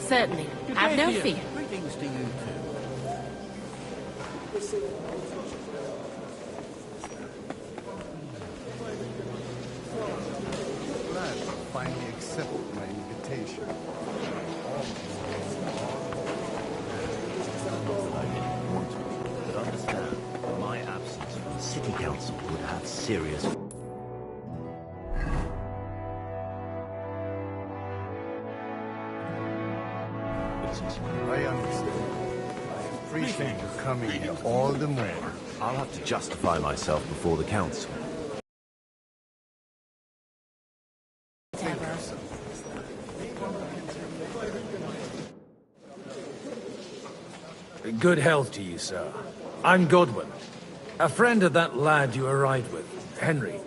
Certainly. Have no fear. Greetings to you too. Glad you finally accepted my invitation. But understand, my absence from the city council would have serious... I understand. I appreciate you coming here all the more. I'll have to justify myself before the council. Good health to you, sir. I'm Godwin, a friend of that lad you arrived with, Henry.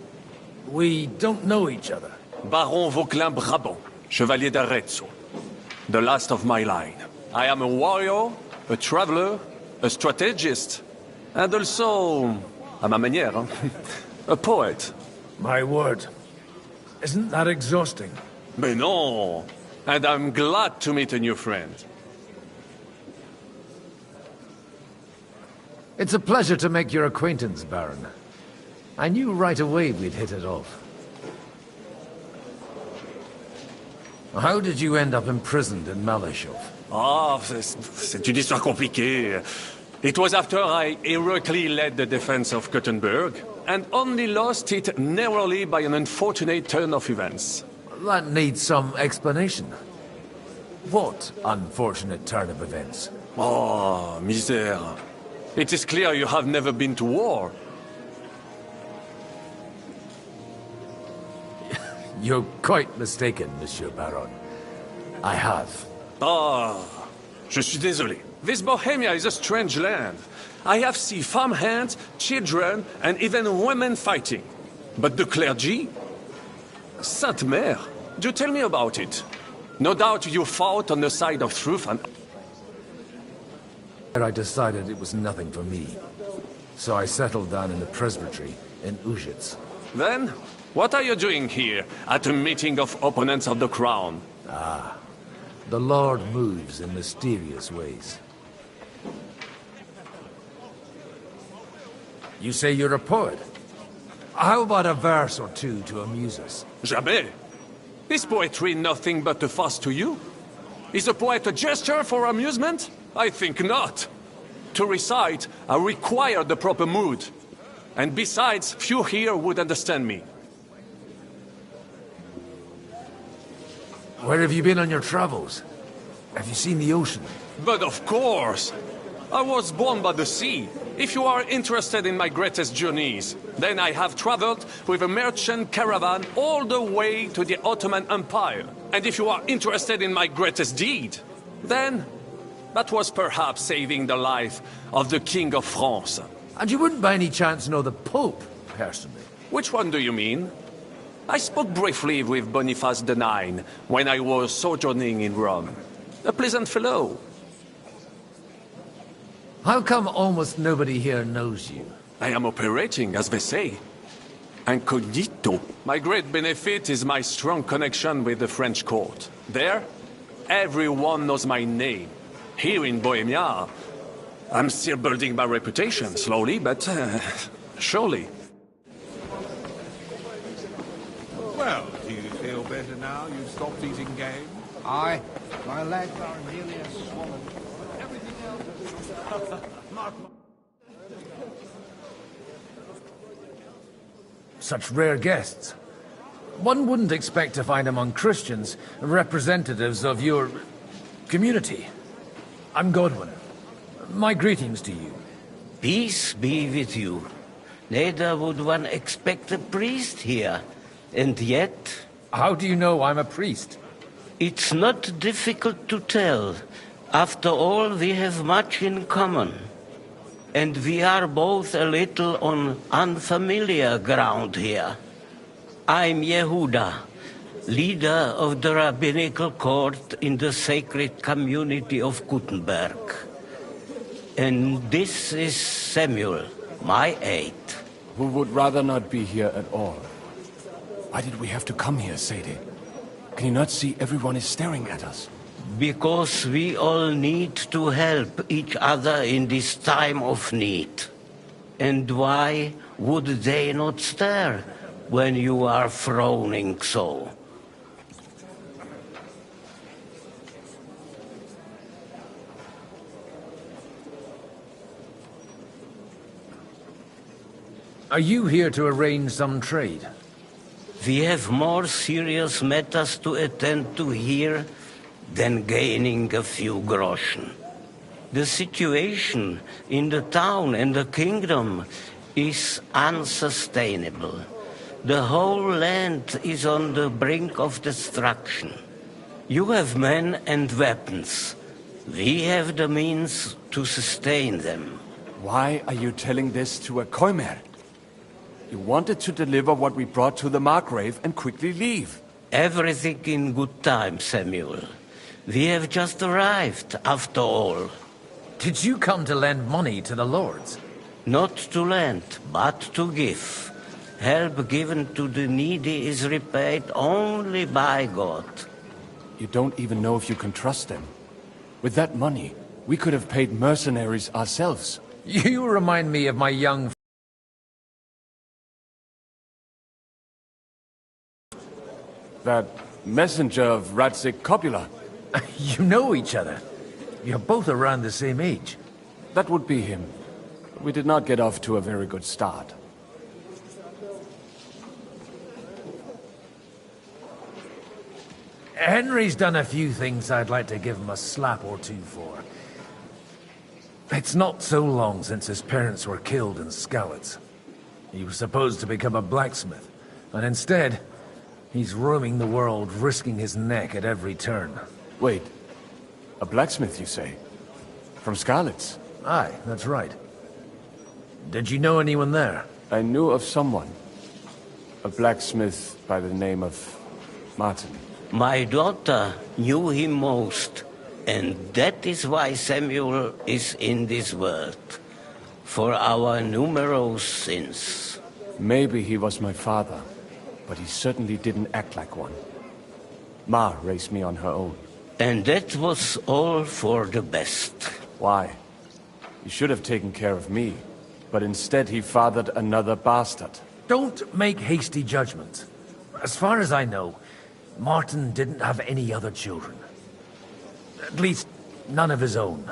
We don't know each other. Baron Vauquelin Brabant, Chevalier d'Arezzo. The last of my line. I am a warrior, a traveler, a strategist, and also, à ma manière, a poet. My word. Isn't that exhausting? Mais non! And I'm glad to meet a new friend. It's a pleasure to make your acquaintance, Baron. I knew right away we'd hit it off. How did you end up imprisoned in Malashov? Ah, c'est une histoire compliquée. It was after I heroically led the defense of Gothenburg, and only lost it narrowly by an unfortunate turn of events. That needs some explanation. What unfortunate turn of events? Oh, misère. It is clear you have never been to war. You're quite mistaken, Monsieur Baron. I have. Ah, je suis désolé. This Bohemia is a strange land. I have seen farmhands, children, and even women fighting. But the clergy? Sainte Mère, do tell me about it. No doubt you fought on the side of truth and... I decided it was nothing for me. So I settled down in the presbytery in Ujits. Then, what are you doing here, at a meeting of opponents of the crown? Ah, the Lord moves in mysterious ways. You say you're a poet? How about a verse or two to amuse us? Jamais. Is poetry nothing but a farce to you? Is a poet a gesture for amusement? I think not. To recite, I require the proper mood. And besides, few here would understand me. Where have you been on your travels? Have you seen the ocean? But of course! I was born by the sea. If you are interested in my greatest journeys, then I have traveled with a merchant caravan all the way to the Ottoman Empire. And if you are interested in my greatest deed, then that was perhaps saving the life of the King of France. And you wouldn't by any chance know the Pope, personally? Which one do you mean? I spoke briefly with Boniface IX when I was sojourning in Rome. A pleasant fellow. How come almost nobody here knows you? I am operating, as they say. Incognito. My great benefit is my strong connection with the French court. There, everyone knows my name. Here in Bohemia, I'm still building my reputation, slowly, but surely. Well, do you feel better now you've stopped eating game? Aye, my legs are nearly as swollen. Everything else... Such rare guests. One wouldn't expect to find among Christians representatives of your community. I'm Godwin. My greetings to you. Peace be with you. Neither would one expect a priest here. And yet... How do you know I'm a priest? It's not difficult to tell. After all, we have much in common. And we are both a little on unfamiliar ground here. I'm Yehuda, leader of the rabbinical court in the sacred community of Gutenberg. And this is Samuel, my aide. Who would rather not be here at all. Why did we have to come here, Sadie? Can you not see everyone is staring at us? Because we all need to help each other in this time of need. And why would they not stare when you are frowning so? Are you here to arrange some trade? We have more serious matters to attend to here than gaining a few groschen. The situation in the town and the kingdom is unsustainable. The whole land is on the brink of destruction. You have men and weapons. We have the means to sustain them. Why are you telling this to a Koimer? You wanted to deliver what we brought to the Margrave and quickly leave. Everything in good time, Samuel. We have just arrived, after all. Did you come to lend money to the lords? Not to lend, but to give. Help given to the needy is repaid only by God. You don't even know if you can trust them. With that money, we could have paid mercenaries ourselves. You remind me of my young... That messenger of Radzik Copula. You know each other. You're both around the same age. That would be him. We did not get off to a very good start. Henry's done a few things I'd like to give him a slap or two for. It's not so long since his parents were killed in Skalitz. He was supposed to become a blacksmith, and instead, he's roaming the world, risking his neck at every turn. Wait, a blacksmith, you say? From Skalitz? Aye, that's right. Did you know anyone there? I knew of someone. A blacksmith by the name of Martin. My daughter knew him most, and that is why Samuel is in this world. For our numerous sins. Maybe he was my father, but he certainly didn't act like one. Ma raised me on her own. And that was all for the best. Why? He should have taken care of me, but instead he fathered another bastard. Don't make hasty judgments. As far as I know, Martin didn't have any other children. At least, none of his own.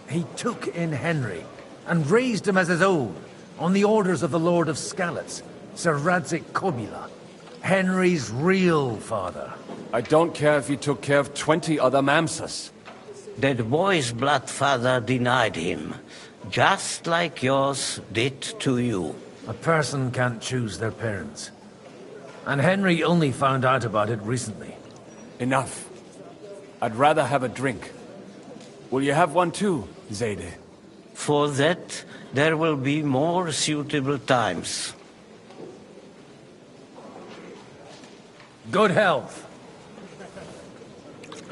He took in Henry and raised him as his own, on the orders of the Lord of Skalitz, Sir Radzik Copula, Henry's real father. I don't care if he took care of 20 other Mamsas. That boy's blood father denied him, just like yours did to you. A person can't choose their parents. And Henry only found out about it recently. Enough. I'd rather have a drink. Will you have one too, Zayde? For that, there will be more suitable times. Good health.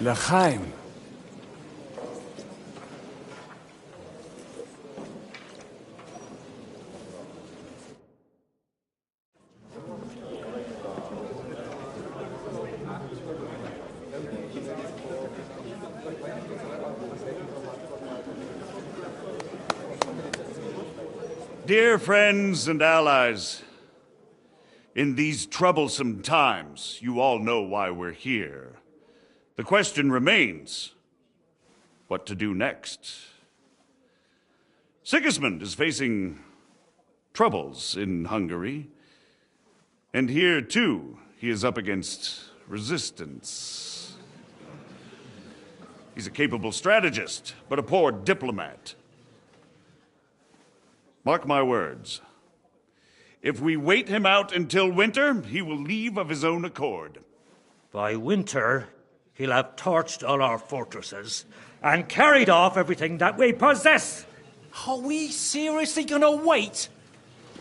L'chaim. Dear friends and allies, in these troublesome times, you all know why we're here. The question remains, what to do next? Sigismund is facing troubles in Hungary, and here, too, he is up against resistance. He's a capable strategist, but a poor diplomat. Mark my words. If we wait him out until winter, he will leave of his own accord. By winter, he'll have torched all our fortresses and carried off everything that we possess. Are we seriously gonna wait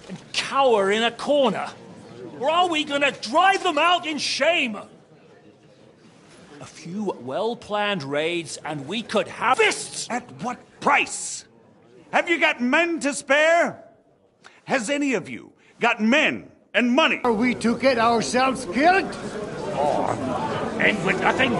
and cower in a corner? Or are we gonna drive them out in shame? A few well-planned raids and we could have fists! At what price? Have you got men to spare? Has any of you got men and money? Are we to get ourselves killed? Or end with nothing?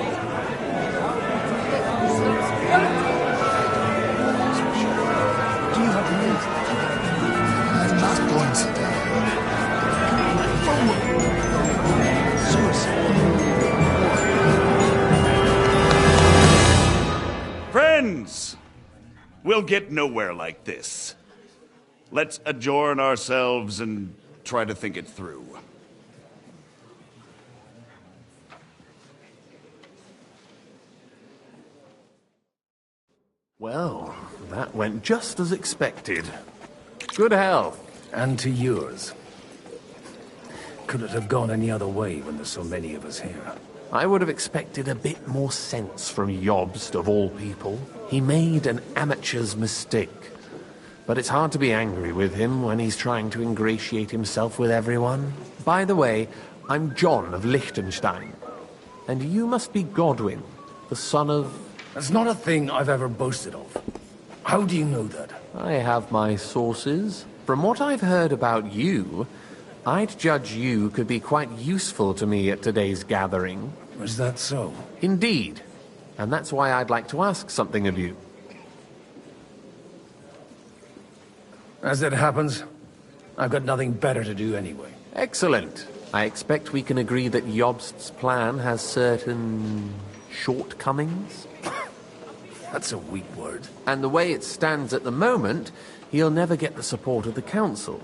We'll get nowhere like this. Let's adjourn ourselves and try to think it through. Well, that went just as expected. Good health. And to yours. Could it have gone any other way when there's so many of us here? I would have expected a bit more sense from Jobst, of all people. He made an amateur's mistake. But it's hard to be angry with him when he's trying to ingratiate himself with everyone. By the way, I'm John of Liechtenstein. And you must be Godwin, the son of... That's not a thing I've ever boasted of. How do you know that? I have my sources. From what I've heard about you, I'd judge you could be quite useful to me at today's gathering. Is that so? Indeed. And that's why I'd like to ask something of you. As it happens, I've got nothing better to do anyway. Excellent. I expect we can agree that Jobst's plan has certain... shortcomings? That's a weak word. And the way it stands at the moment, he'll never get the support of the council.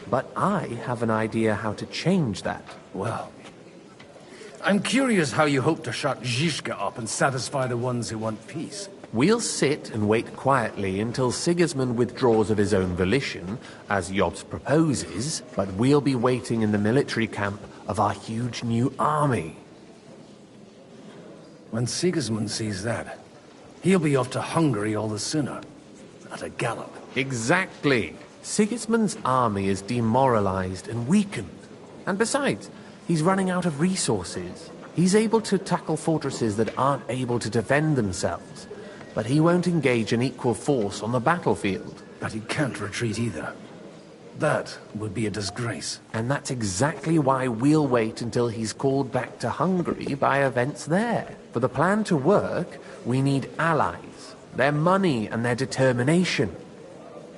But I have an idea how to change that. Well, I'm curious how you hope to shut Zizka up and satisfy the ones who want peace. We'll sit and wait quietly until Sigismund withdraws of his own volition, as Jobst proposes, but we'll be waiting in the military camp of our huge new army. When Sigismund sees that, he'll be off to Hungary all the sooner. At a gallop. Exactly. Sigismund's army is demoralized and weakened. And besides, he's running out of resources. He's able to tackle fortresses that aren't able to defend themselves. But he won't engage an equal force on the battlefield. But he can't retreat either. That would be a disgrace. And that's exactly why we'll wait until he's called back to Hungary by events there. For the plan to work, we need allies, their money and their determination.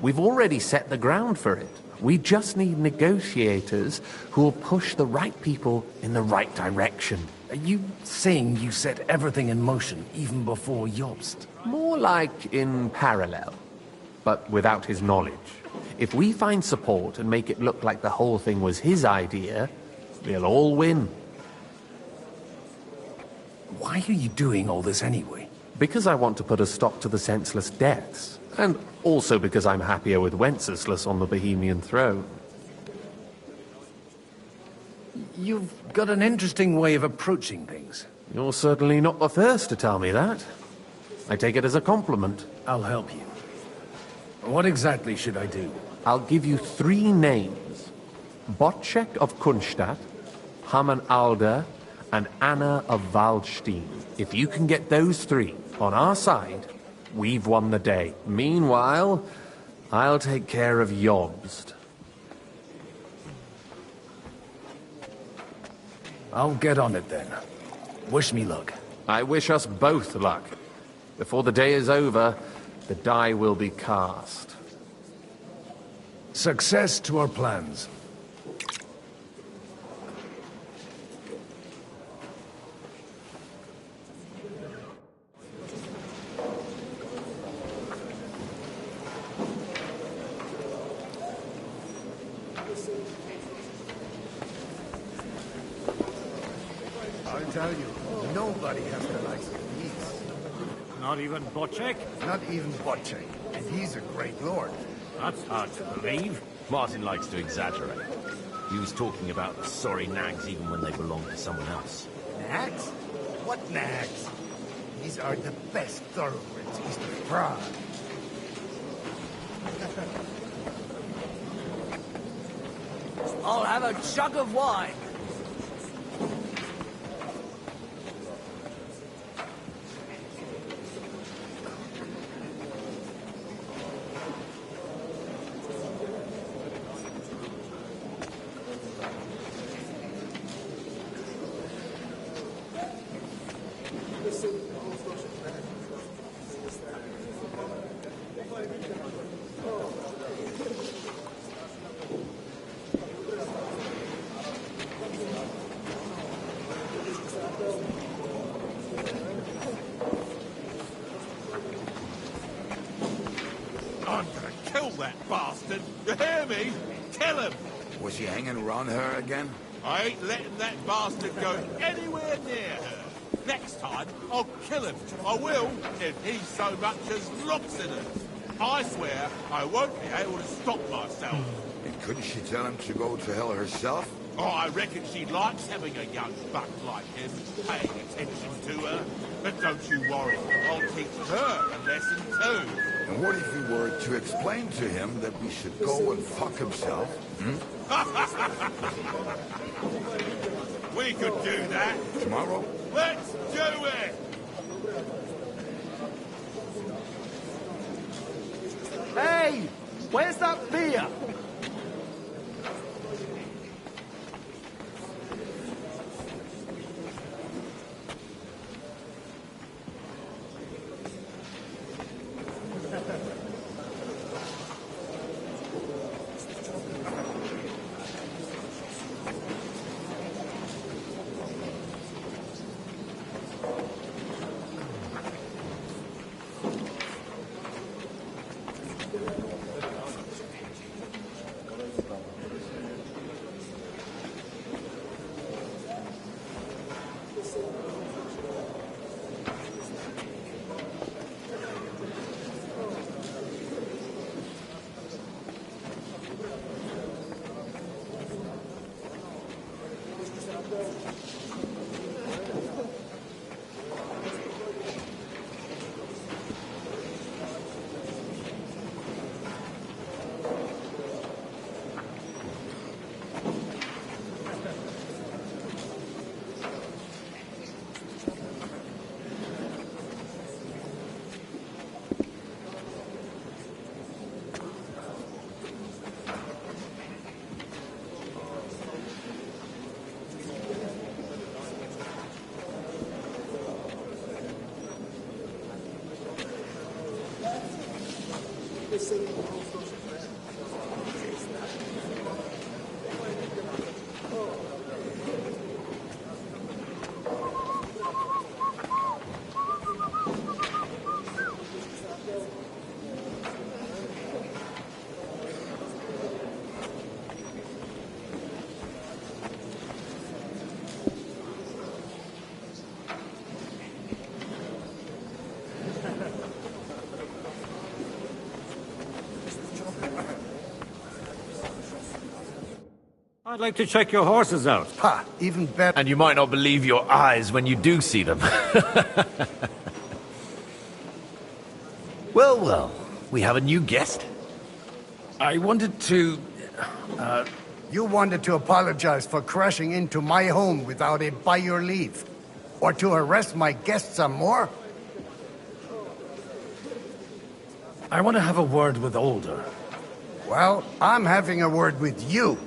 We've already set the ground for it. We just need negotiators who will push the right people in the right direction. Are you saying you set everything in motion even before Jobst? More like in parallel, but without his knowledge. If we find support and make it look like the whole thing was his idea, we'll all win. Why are you doing all this anyway? Because I want to put a stop to the senseless deaths. And also because I'm happier with Wenceslas on the Bohemian throne. You've got an interesting way of approaching things. You're certainly not the first to tell me that. I take it as a compliment. I'll help you. What exactly should I do? I'll give you 3 names. Bocek of Kunstadt, Hamann Alder, and Anna of Waldstein. If you can get those 3 on our side, we've won the day. Meanwhile, I'll take care of Jobst. I'll get on it then. Wish me luck. I wish us both luck. Before the day is over, the die will be cast. Success to our plans. I'll tell you, nobody has the likes of these. Not even Bocek? Not even Bocek. And he's a great lord. That's hard to believe. Martin likes to exaggerate. He was talking about the sorry nags even when they belong to someone else. Nags? What nags? These are the best thoroughbreds east of Prague. I'll have a jug of wine. that bastard! You hear me? Kill him! Was he hanging around her again? I ain't letting that bastard go anywhere near her. Next time, I'll kill him. I will, if he so much as looks at her. I swear I won't be able to stop myself. And couldn't she tell him to go to hell herself? Oh, I reckon she likes having a young buck like him paying attention to her. But don't you worry, I'll teach her a lesson too. And what if we were to explain to him that we should go and fuck himself? We could do that. Tomorrow? Let's do it! Hey! Where's that beer? I'd like to check your horses out. Ha! Even better. And you might not believe your eyes when you do see them. Well, well, we have a new guest. I wanted to... You wanted to apologize for crashing into my home without it by your leave. Or to arrest my guests some more? I want to have a word with Older. Well, I'm having a word with you.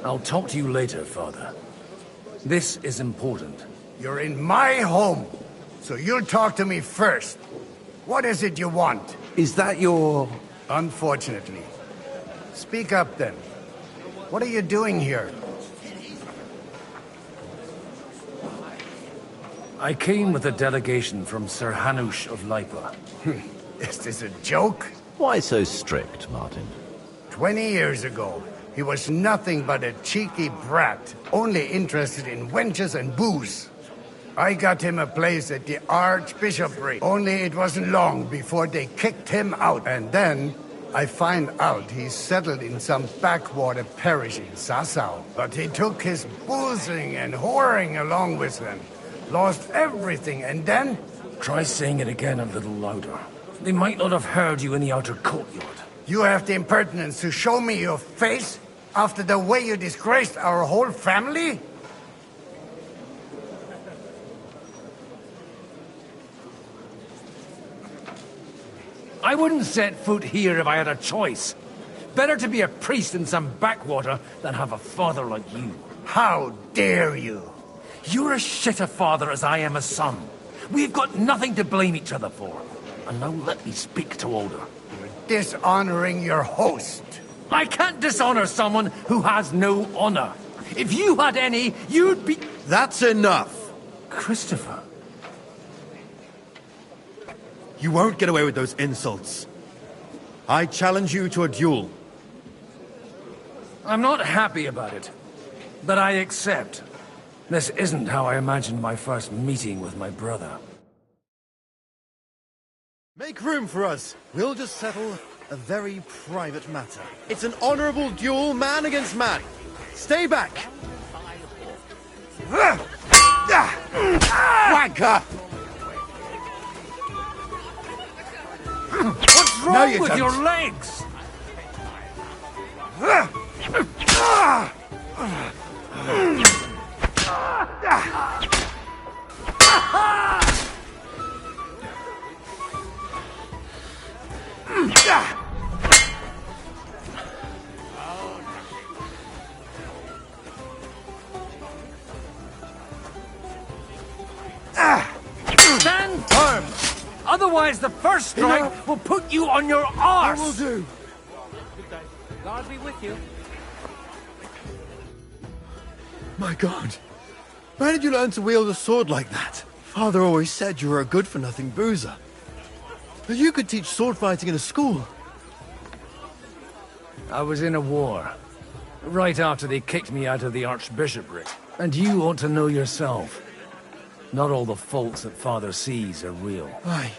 I'll talk to you later, Father. This is important. You're in my home, so you'll talk to me first. What is it you want? Is that your... Unfortunately. Speak up, then. What are you doing here? I came with a delegation from Sir Hanush of Lipa. Is this a joke? Why so strict, Martin? 20 years ago, he was nothing but a cheeky brat, only interested in wenches and booze. I got him a place at the Archbishopric, only it wasn't long before they kicked him out. And then I find out he's settled in some backwater parish in Sassau. But he took his boozing and whoring along with him. Lost everything, and then... Try saying it again a little louder. They might not have heard you in the outer courtyard. You have the impertinence to show me your face after the way you disgraced our whole family? I wouldn't set foot here if I had a choice. Better to be a priest in some backwater than have a father like you. How dare you? You're as shit a father as I am a son. We've got nothing to blame each other for. And now let me speak to Older. You're dishonoring your host. I can't dishonor someone who has no honor. If you had any, you'd be... That's enough. Christopher. You won't get away with those insults. I challenge you to a duel. I'm not happy about it, but I accept. This isn't how I imagined my first meeting with my brother. Make room for us. We'll just settle a very private matter. It's an honorable duel, man against man. Stay back! Wanker! What's wrong with your legs? Stand firm! Otherwise the first strike will put you on your arse! I will do. God be with you. My God. Where did you learn to wield a sword like that? Father always said you were a good-for-nothing boozer. But you could teach sword fighting in a school. I was in a war. Right after they kicked me out of the archbishopric. And you ought to know yourself. Not all the faults that Father sees are real. Aye.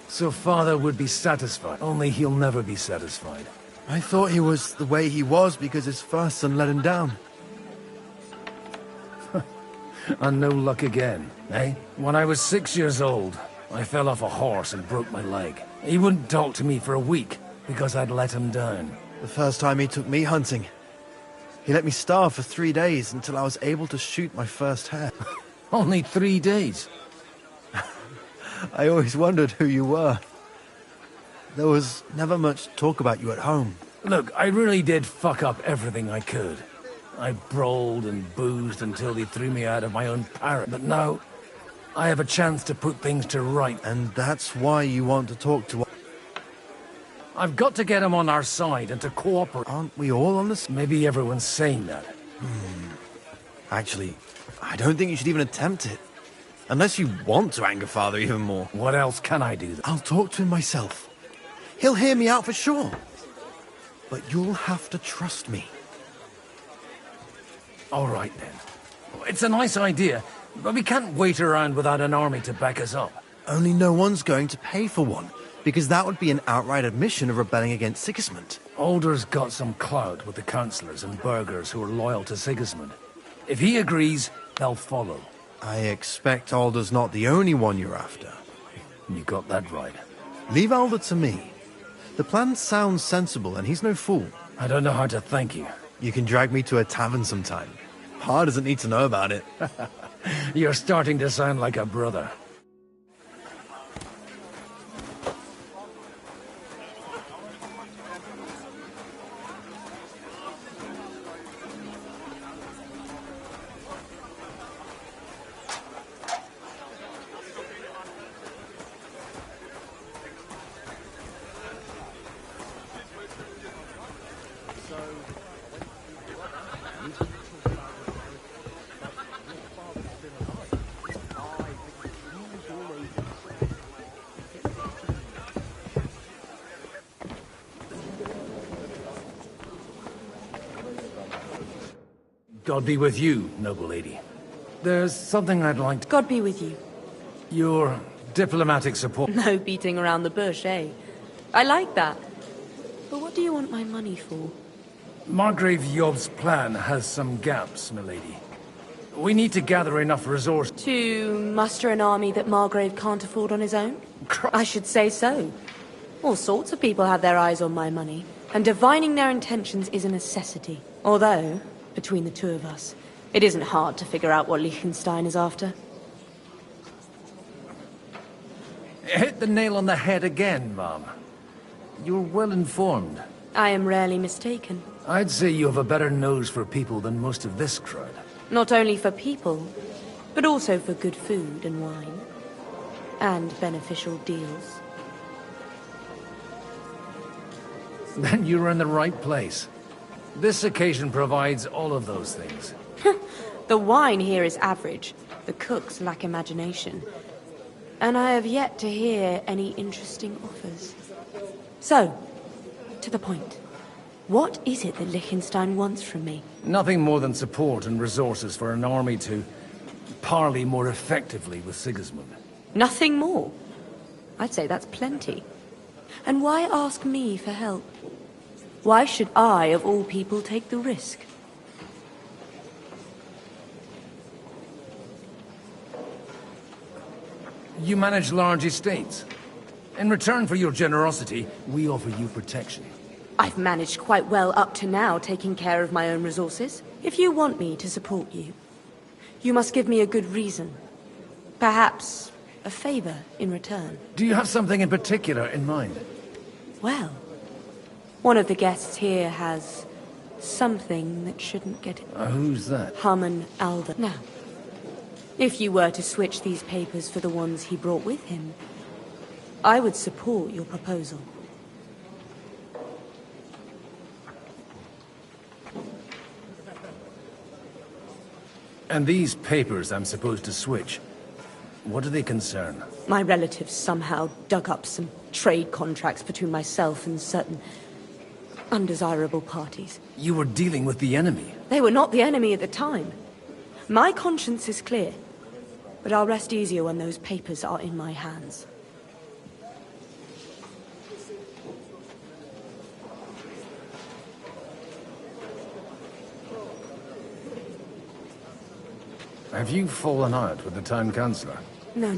So Father would be satisfied, only he'll never be satisfied. I thought he was the way he was because his first son let him down. And no luck again, eh? When I was 6 years old, I fell off a horse and broke my leg. He wouldn't talk to me for a week because I'd let him down. The first time he took me hunting, he let me starve for 3 days until I was able to shoot my first hare. Only 3 days? I always wondered who you were. There was never much talk about you at home. Look, I really did fuck up everything I could. I brawled and boozed until they threw me out of my own parrot. But now, I have a chance to put things to right. And that's why you want to talk to us. I've got to get him on our side and to cooperate. Aren't we all on this? Maybe everyone's saying that. Actually, I don't think you should even attempt it. Unless you want to anger Father even more. What else can I do? I'll talk to him myself. He'll hear me out for sure. But you'll have to trust me. All right, then. It's a nice idea, but we can't wait around without an army to back us up. Only no one's going to pay for one, because that would be an outright admission of rebelling against Sigismund. Alder's got some clout with the councillors and burghers who are loyal to Sigismund. If he agrees, they'll follow. I expect Alder's not the only one you're after. You got that right. Leave Alder to me. The plan sounds sensible, and he's no fool. I don't know how to thank you. You can drag me to a tavern sometime. Pa doesn't need to know about it. You're starting to sound like a brother. God be with you, noble lady. There's something I'd like to... God be with you. Your diplomatic support... No beating around the bush, eh? I like that. But what do you want my money for? Margrave Yob's plan has some gaps, milady. We need to gather enough resources... To muster an army that Margrave can't afford on his own? I should say so. All sorts of people have their eyes on my money, and divining their intentions is a necessity. Although... between the two of us, it isn't hard to figure out what Liechtenstein is after. Hit the nail on the head again, Mom. You're well informed. I am rarely mistaken. I'd say you have a better nose for people than most of this crowd. Not only for people, but also for good food and wine. And beneficial deals. Then you're in the right place. This occasion provides all of those things. The wine here is average. The cooks lack imagination. And I have yet to hear any interesting offers. So, to the point. What is it that Liechtenstein wants from me? Nothing more than support and resources for an army to parley more effectively with Sigismund. Nothing more? I'd say that's plenty. And why ask me for help? Why should I, of all people, take the risk? You manage large estates. In return for your generosity, we offer you protection. I've managed quite well up to now, taking care of my own resources. If you want me to support you, you must give me a good reason. Perhaps a favor in return. Do you have something in particular in mind? Well, one of the guests here has something that shouldn't get it. Who's that? Haman Alder. Now, if you were to switch these papers for the ones he brought with him, I would support your proposal. And these papers I'm supposed to switch, what do they concern? My relatives somehow dug up some trade contracts between myself and certain undesirable parties. You were dealing with the enemy. They were not the enemy at the time. My conscience is clear, but I'll rest easier when those papers are in my hands. Have you fallen out with the town councillor? No.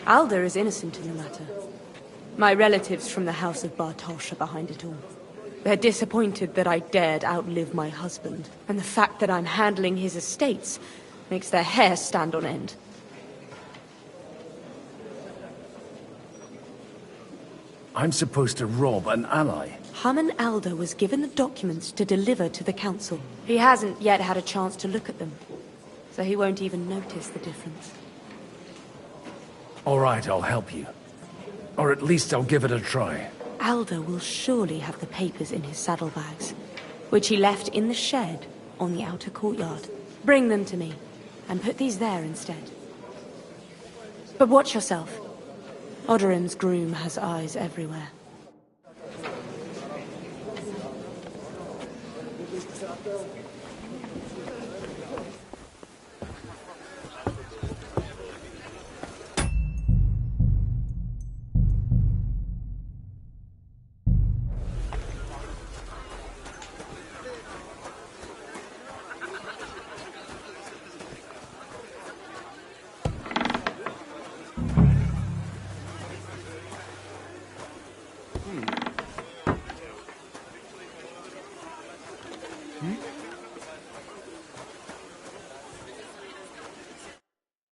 Alder is innocent in the matter. My relatives from the House of Bartosz are behind it all. They're disappointed that I dared outlive my husband, and the fact that I'm handling his estates makes their hair stand on end. I'm supposed to rob an ally. Haman Alder was given the documents to deliver to the council. He hasn't yet had a chance to look at them, so he won't even notice the difference. All right, I'll help you. Or at least I'll give it a try. Alder will surely have the papers in his saddlebags, which he left in the shed on the outer courtyard. Bring them to me, and put these there instead. But watch yourself. Odorim's groom has eyes everywhere.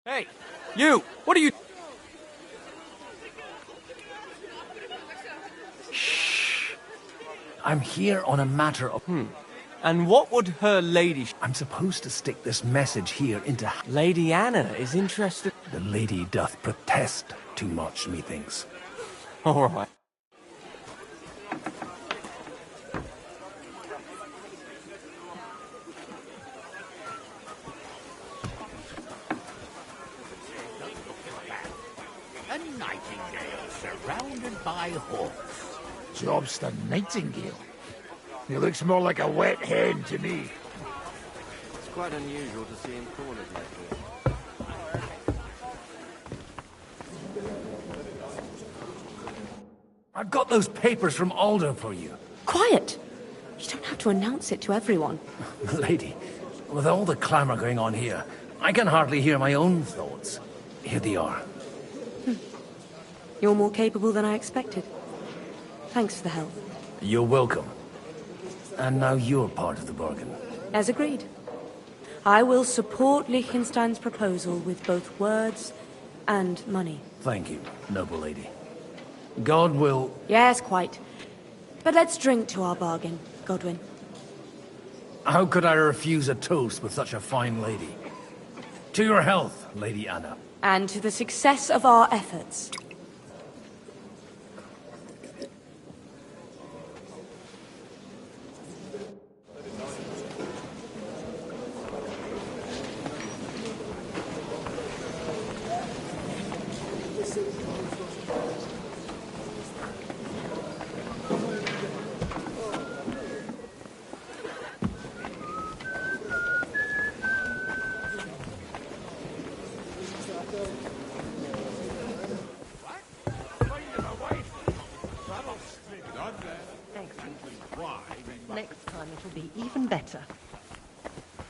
Hey, you! What are you... Shh. I'm here on a matter of... And what would her lady... I'm supposed to stick this message here into... Lady Anna is interested... The lady doth protest too much, methinks. All right. A nightingale surrounded by hawks. Job's the nightingale. He looks more like a wet hen to me. It's quite unusual to see him cornered like this. I've got those papers from Alder for you. Quiet! You don't have to announce it to everyone. Lady, with all the clamor going on here, I can hardly hear my own thoughts. Here they are. You're more capable than I expected. Thanks for the help. You're welcome. And now you're part of the bargain. As agreed. I will support Liechtenstein's proposal with both words and money. Thank you, noble lady. God will... Yes, quite. But let's drink to our bargain, Godwin. How could I refuse a toast with such a fine lady? To your health, Lady Anna. And to the success of our efforts.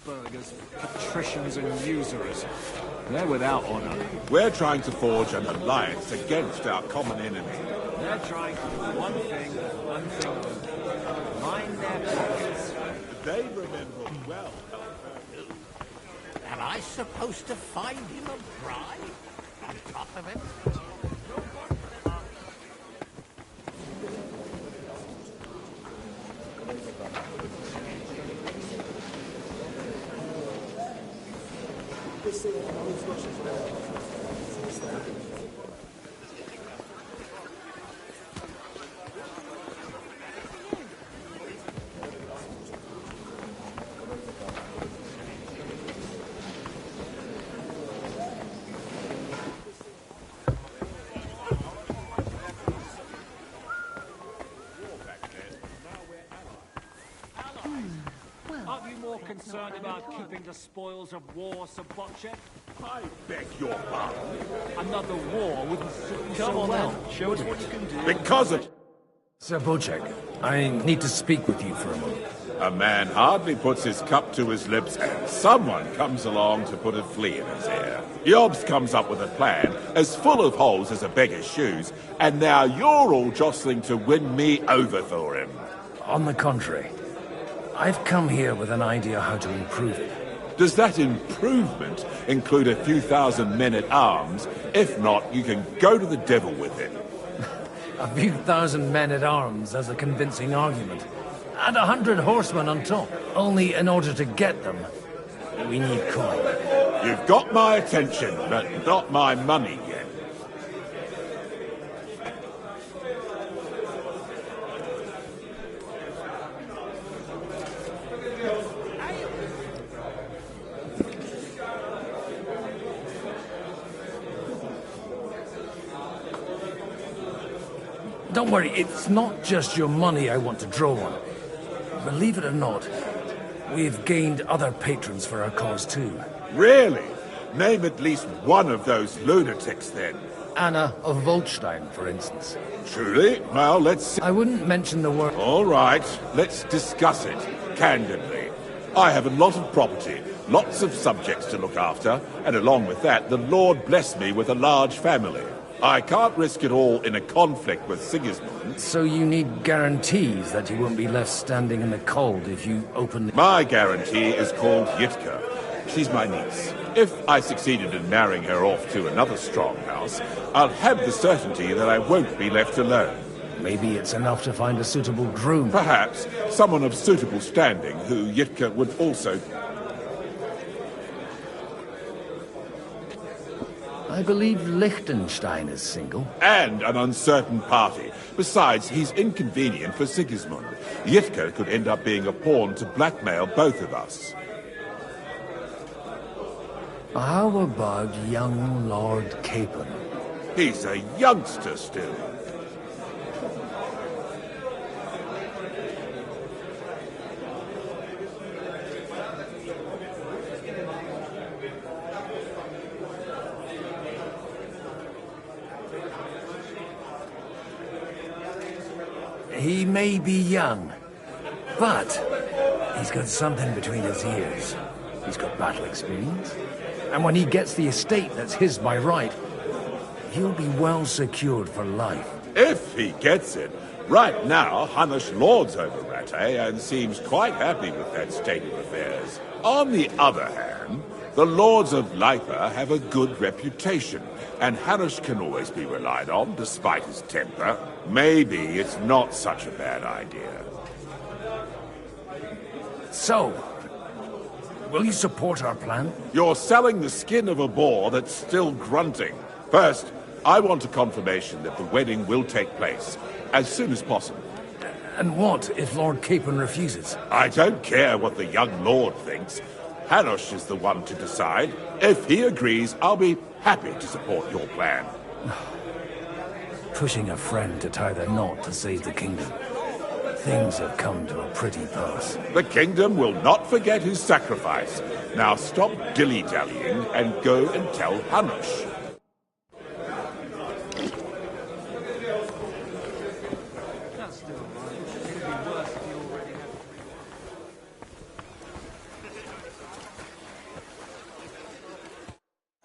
burgers, patricians and usurers. They're without honor. We're trying to forge an alliance against our common enemy. They're trying to do one thing only. Line their pockets. They remember well. Am I supposed to find him a bride? On top of it? Aren't you more concerned about keeping the spoils of war, Sir Bocek? I beg your pardon. Another war wouldn't suit you Come so on well. then, show us what you can do. Because of... Sir Bocek, I need to speak with you for a moment. A man hardly puts his cup to his lips and someone comes along to put a flea in his ear. Yobs comes up with a plan as full of holes as a beggar's shoes, and now you're all jostling to win me over for him. On the contrary, I've come here with an idea how to improve it. Does that improvement include a few thousand men-at-arms? If not, you can go to the devil with it. A few thousand men-at-arms as a convincing argument. And 100 horsemen on top. Only in order to get them, we need coin. You've got my attention, but not my money yet. Don't worry, it's not just your money I want to draw on. Believe it or not, we've gained other patrons for our cause too. Really? Name at least one of those lunatics then. Anna of Volstein, for instance. Truly? Well, let's see. I wouldn't mention the word... All right, let's discuss it, candidly. I have a lot of property, lots of subjects to look after, and along with that, the Lord blessed me with a large family. I can't risk it all in a conflict with Sigismund. So you need guarantees that you won't be left standing in the cold if you open the... My guarantee is called Yitka. She's my niece. If I succeeded in marrying her off to another strong house, I'll have the certainty that I won't be left alone. Maybe it's enough to find a suitable groom. Perhaps someone of suitable standing who Yitka would also... I believe Liechtenstein is single. And an uncertain party. Besides, he's inconvenient for Sigismund. Yitka could end up being a pawn to blackmail both of us. How about young Lord Capon? He's a youngster still. He may be young, but he's got something between his ears. He's got battle experience. And when he gets the estate that's his by right, he'll be well secured for life. If he gets it. Right now, Hanush lords over Rattay and seems quite happy with that state of affairs. On the other hand, the lords of Lipa have a good reputation, and Hanush can always be relied on, despite his temper. Maybe it's not such a bad idea. So, will you support our plan? You're selling the skin of a boar that's still grunting. First, I want a confirmation that the wedding will take place, as soon as possible. And what if Lord Capon refuses? I don't care what the young lord thinks. Hanush is the one to decide. If he agrees, I'll be happy to support your plan. Pushing a friend to tie the knot to save the kingdom. Things have come to a pretty pass. The kingdom will not forget his sacrifice. Now stop dilly-dallying and go and tell Hanush.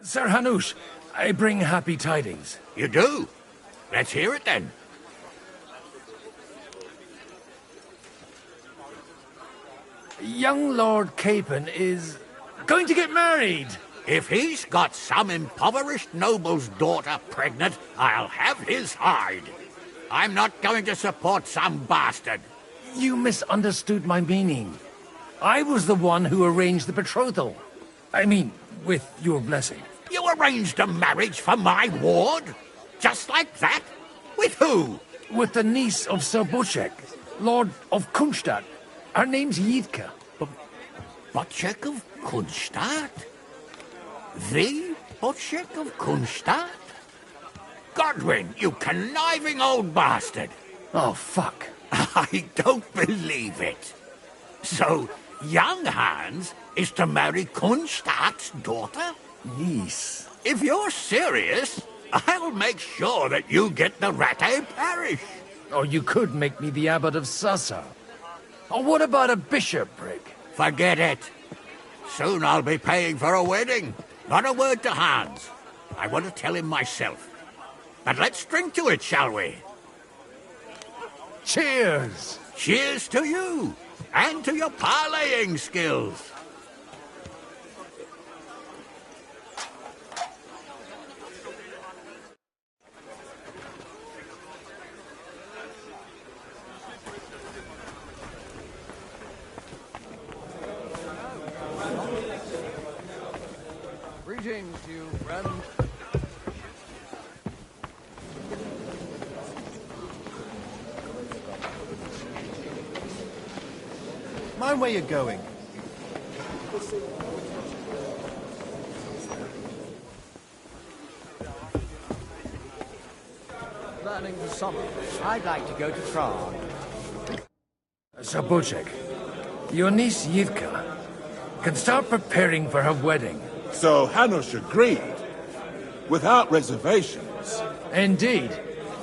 Sir Hanush, I bring happy tidings. You do? Let's hear it then. Young Lord Capon is going to get married. If he's got some impoverished noble's daughter pregnant, I'll have his hide. I'm not going to support some bastard. You misunderstood my meaning. I was the one who arranged the betrothal. I mean, with your blessing. You arranged a marriage for my ward? Just like that? With who? With the niece of Sir Bocek, Lord of Kunstadt. Her name's Yitka. Bocek of Kunstadt? The Bocek of Kunstadt? Godwin, you conniving old bastard! Oh, fuck. I don't believe it. So, young Hans is to marry Kunstadt's daughter? Niece. If you're serious, I'll make sure that you get the Rattay parish. Or you could make me the abbot of Sassa. Or what about a bishopric? Forget it. Soon I'll be paying for a wedding. Not a word to Hans. I want to tell him myself. But let's drink to it, shall we? Cheers! Cheers to you, and to your parleying skills. Greetings, you friend. Mind where you're going. Planning for summer. I'd like to go to Prague. Sir Bocek, your niece Yitka can start preparing for her wedding. So Hanush agreed, without reservations. Indeed.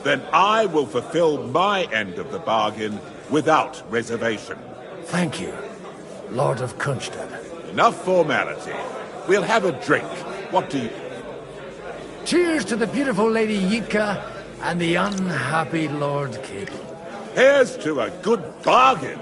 Then I will fulfill my end of the bargain without reservation. Thank you, Lord of Kunstadt. Enough formality. We'll have a drink. What do you... Cheers to the beautiful Lady Yitka and the unhappy Lord Capon. Here's to a good bargain.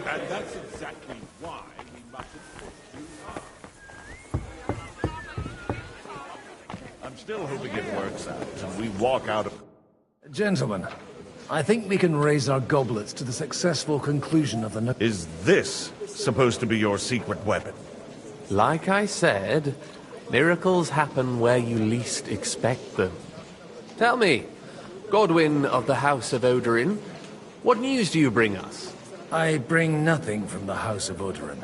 And that's exactly why we mustn't push too hard. I'm still hoping it works out, and we walk out of... Gentlemen, I think we can raise our goblets to the successful conclusion of the... Is this supposed to be your secret weapon? Like I said, miracles happen where you least expect them. Tell me, Godwin of the House of Odorin, what news do you bring us? I bring nothing from the House of Odorin.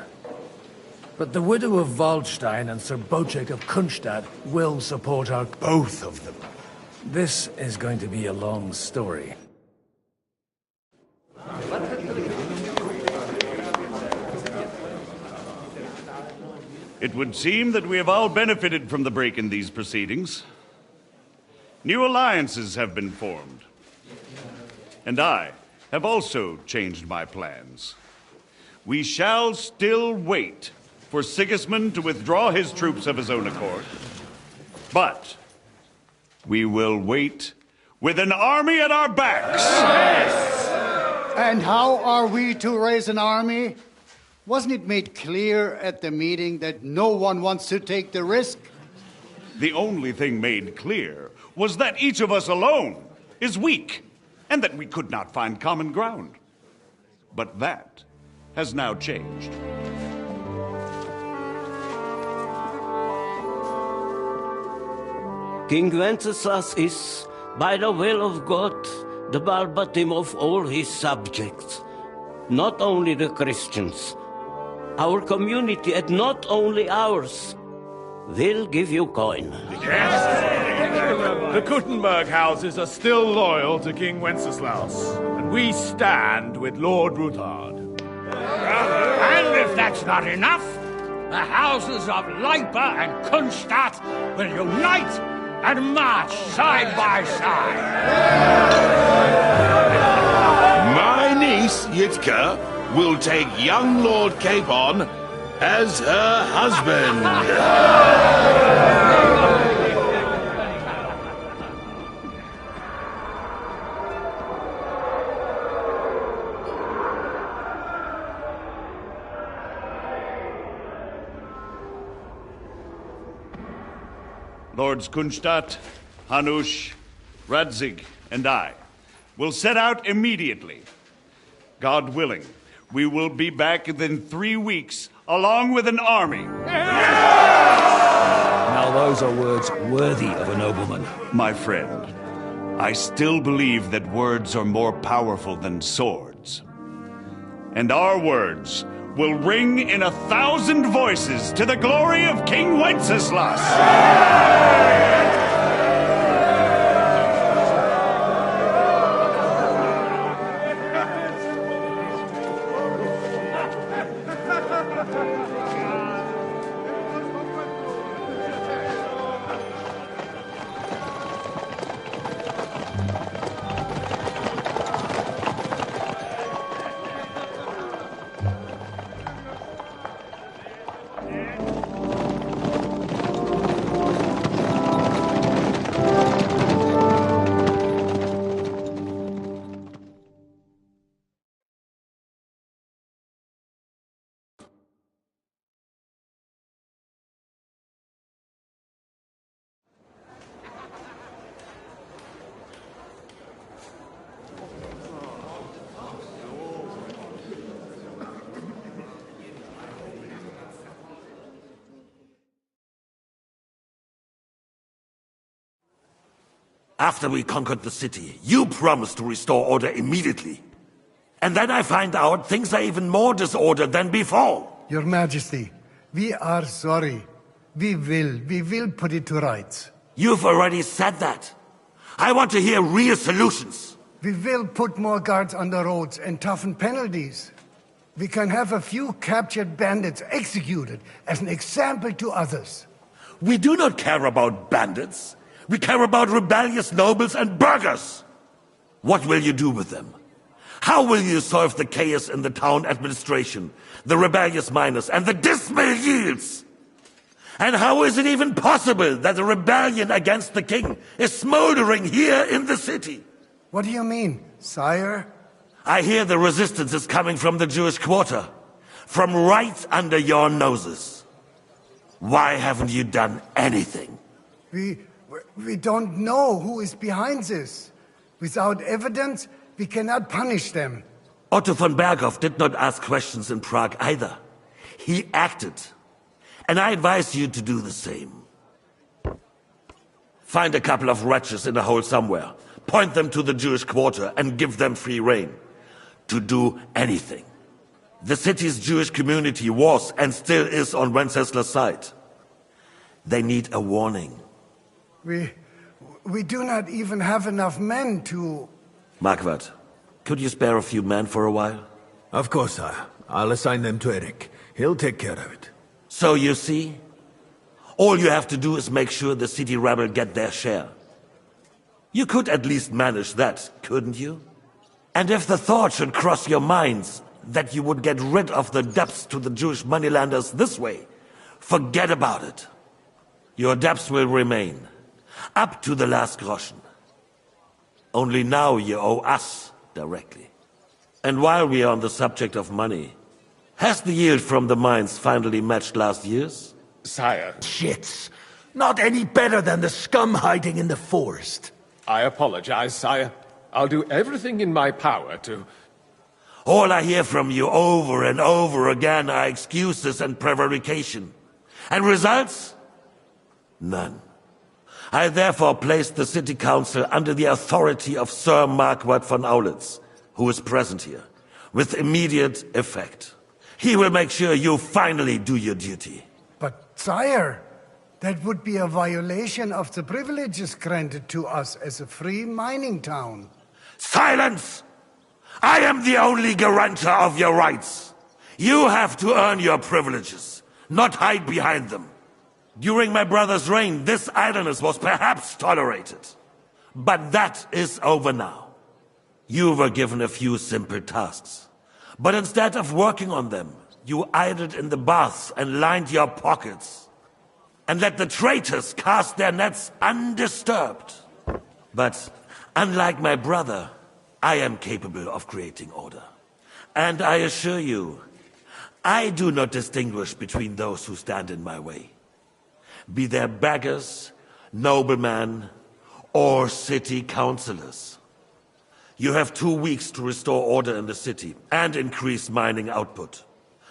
But the widow of Waldstein and Sir Bocek of Kunstadt will support our... Both of them. This is going to be a long story. It would seem that we have all benefited from the break in these proceedings. New alliances have been formed. And I have also changed my plans. We shall still wait for Sigismund to withdraw his troops of his own accord. But we will wait with an army at our backs. Yes. And how are we to raise an army? Wasn't it made clear at the meeting that no one wants to take the risk? The only thing made clear was that each of us alone is weak, and that we could not find common ground. But that has now changed. King Wenceslas is, by the will of God, the Balbatim of all his subjects. Not only the Christians, our community, and not only ours, will give you coin. Yes! The Kuttenberg houses are still loyal to King Wenceslaus, and we stand with Lord Ruthard. And if that's not enough, the houses of Leipa and Kunstadt will unite and march side by side. My niece, Yitka, will take young Lord Capon as her husband. Lords Kunstadt, Hanush, Radzig, and I will set out immediately. God willing, we will be back within 3 weeks, along with an army. Now those are words worthy of a nobleman. My friend, I still believe that words are more powerful than swords. And our words will ring in 1,000 voices to the glory of King Wenceslas! After we conquered the city, you promised to restore order immediately. And then I find out things are even more disordered than before. Your Majesty, we are sorry. We will put it to rights. You've already said that. I want to hear real solutions. We will put more guards on the roads and toughen penalties. We can have a few captured bandits executed as an example to others. We do not care about bandits. We care about rebellious nobles and burghers. What will you do with them? How will you solve the chaos in the town administration, the rebellious miners, and the dismal yields? And how is it even possible that a rebellion against the king is smoldering here in the city? What do you mean, sire? I hear the resistance is coming from the Jewish quarter, from right under your noses. Why haven't you done anything? We don't know who is behind this. Without evidence, we cannot punish them. Otto von Berghoff did not ask questions in Prague either. He acted. And I advise you to do the same. Find a couple of wretches in a hole somewhere, point them to the Jewish quarter, and give them free rein to do anything. The city's Jewish community was and still is on Wenceslas' side. They need a warning. We do not even have enough men to... Marquardt, could you spare a few men for a while? Of course, sire. I'll assign them to Eric. He'll take care of it. So you see, all you have to do is make sure the city rebel get their share. You could at least manage that, couldn't you? And if the thought should cross your minds that you would get rid of the debts to the Jewish moneylenders this way, forget about it. Your debts will remain, up to the last groschen. Only now you owe us directly. And while we are on the subject of money, has the yield from the mines finally matched last year's? Sire. Shits. Not any better than the scum hiding in the forest. I apologize, sire. I'll do everything in my power to... All I hear from you over and over again are excuses and prevarication. And results? None. I therefore placed the city council under the authority of Sir Marquardt von Aulitz, who is present here, with immediate effect. He will make sure you finally do your duty. But, sire, that would be a violation of the privileges granted to us as a free mining town. Silence! I am the only guarantor of your rights. You have to earn your privileges, not hide behind them. During my brother's reign, this idleness was perhaps tolerated. But that is over now. You were given a few simple tasks. But instead of working on them, you idled in the baths and lined your pockets. And let the traitors cast their nets undisturbed. But unlike my brother, I am capable of creating order. And I assure you, I do not distinguish between those who stand in my way. Be they beggars, noblemen, or city councillors. You have 2 weeks to restore order in the city and increase mining output.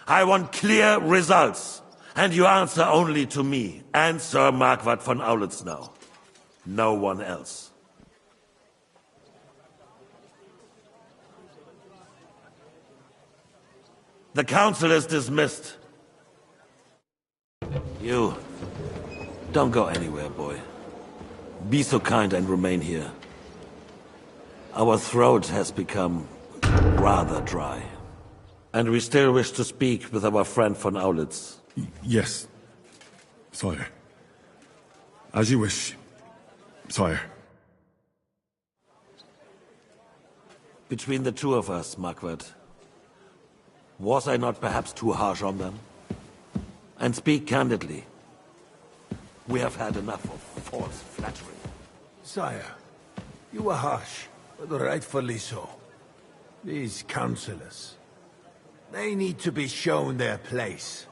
I want clear results, and you answer only to me and Sir Marquardt von Aulitz now. No one else. The council is dismissed. You, don't go anywhere, boy. Be so kind and remain here. Our throat has become rather dry. And we still wish to speak with our friend von Aulitz. Yes, sire. As you wish, sire. Between the two of us, Marquardt, was I not perhaps too harsh on them? And speak candidly. We have had enough of false flattery. Sire, you were harsh, but rightfully so. These councillors, they need to be shown their place.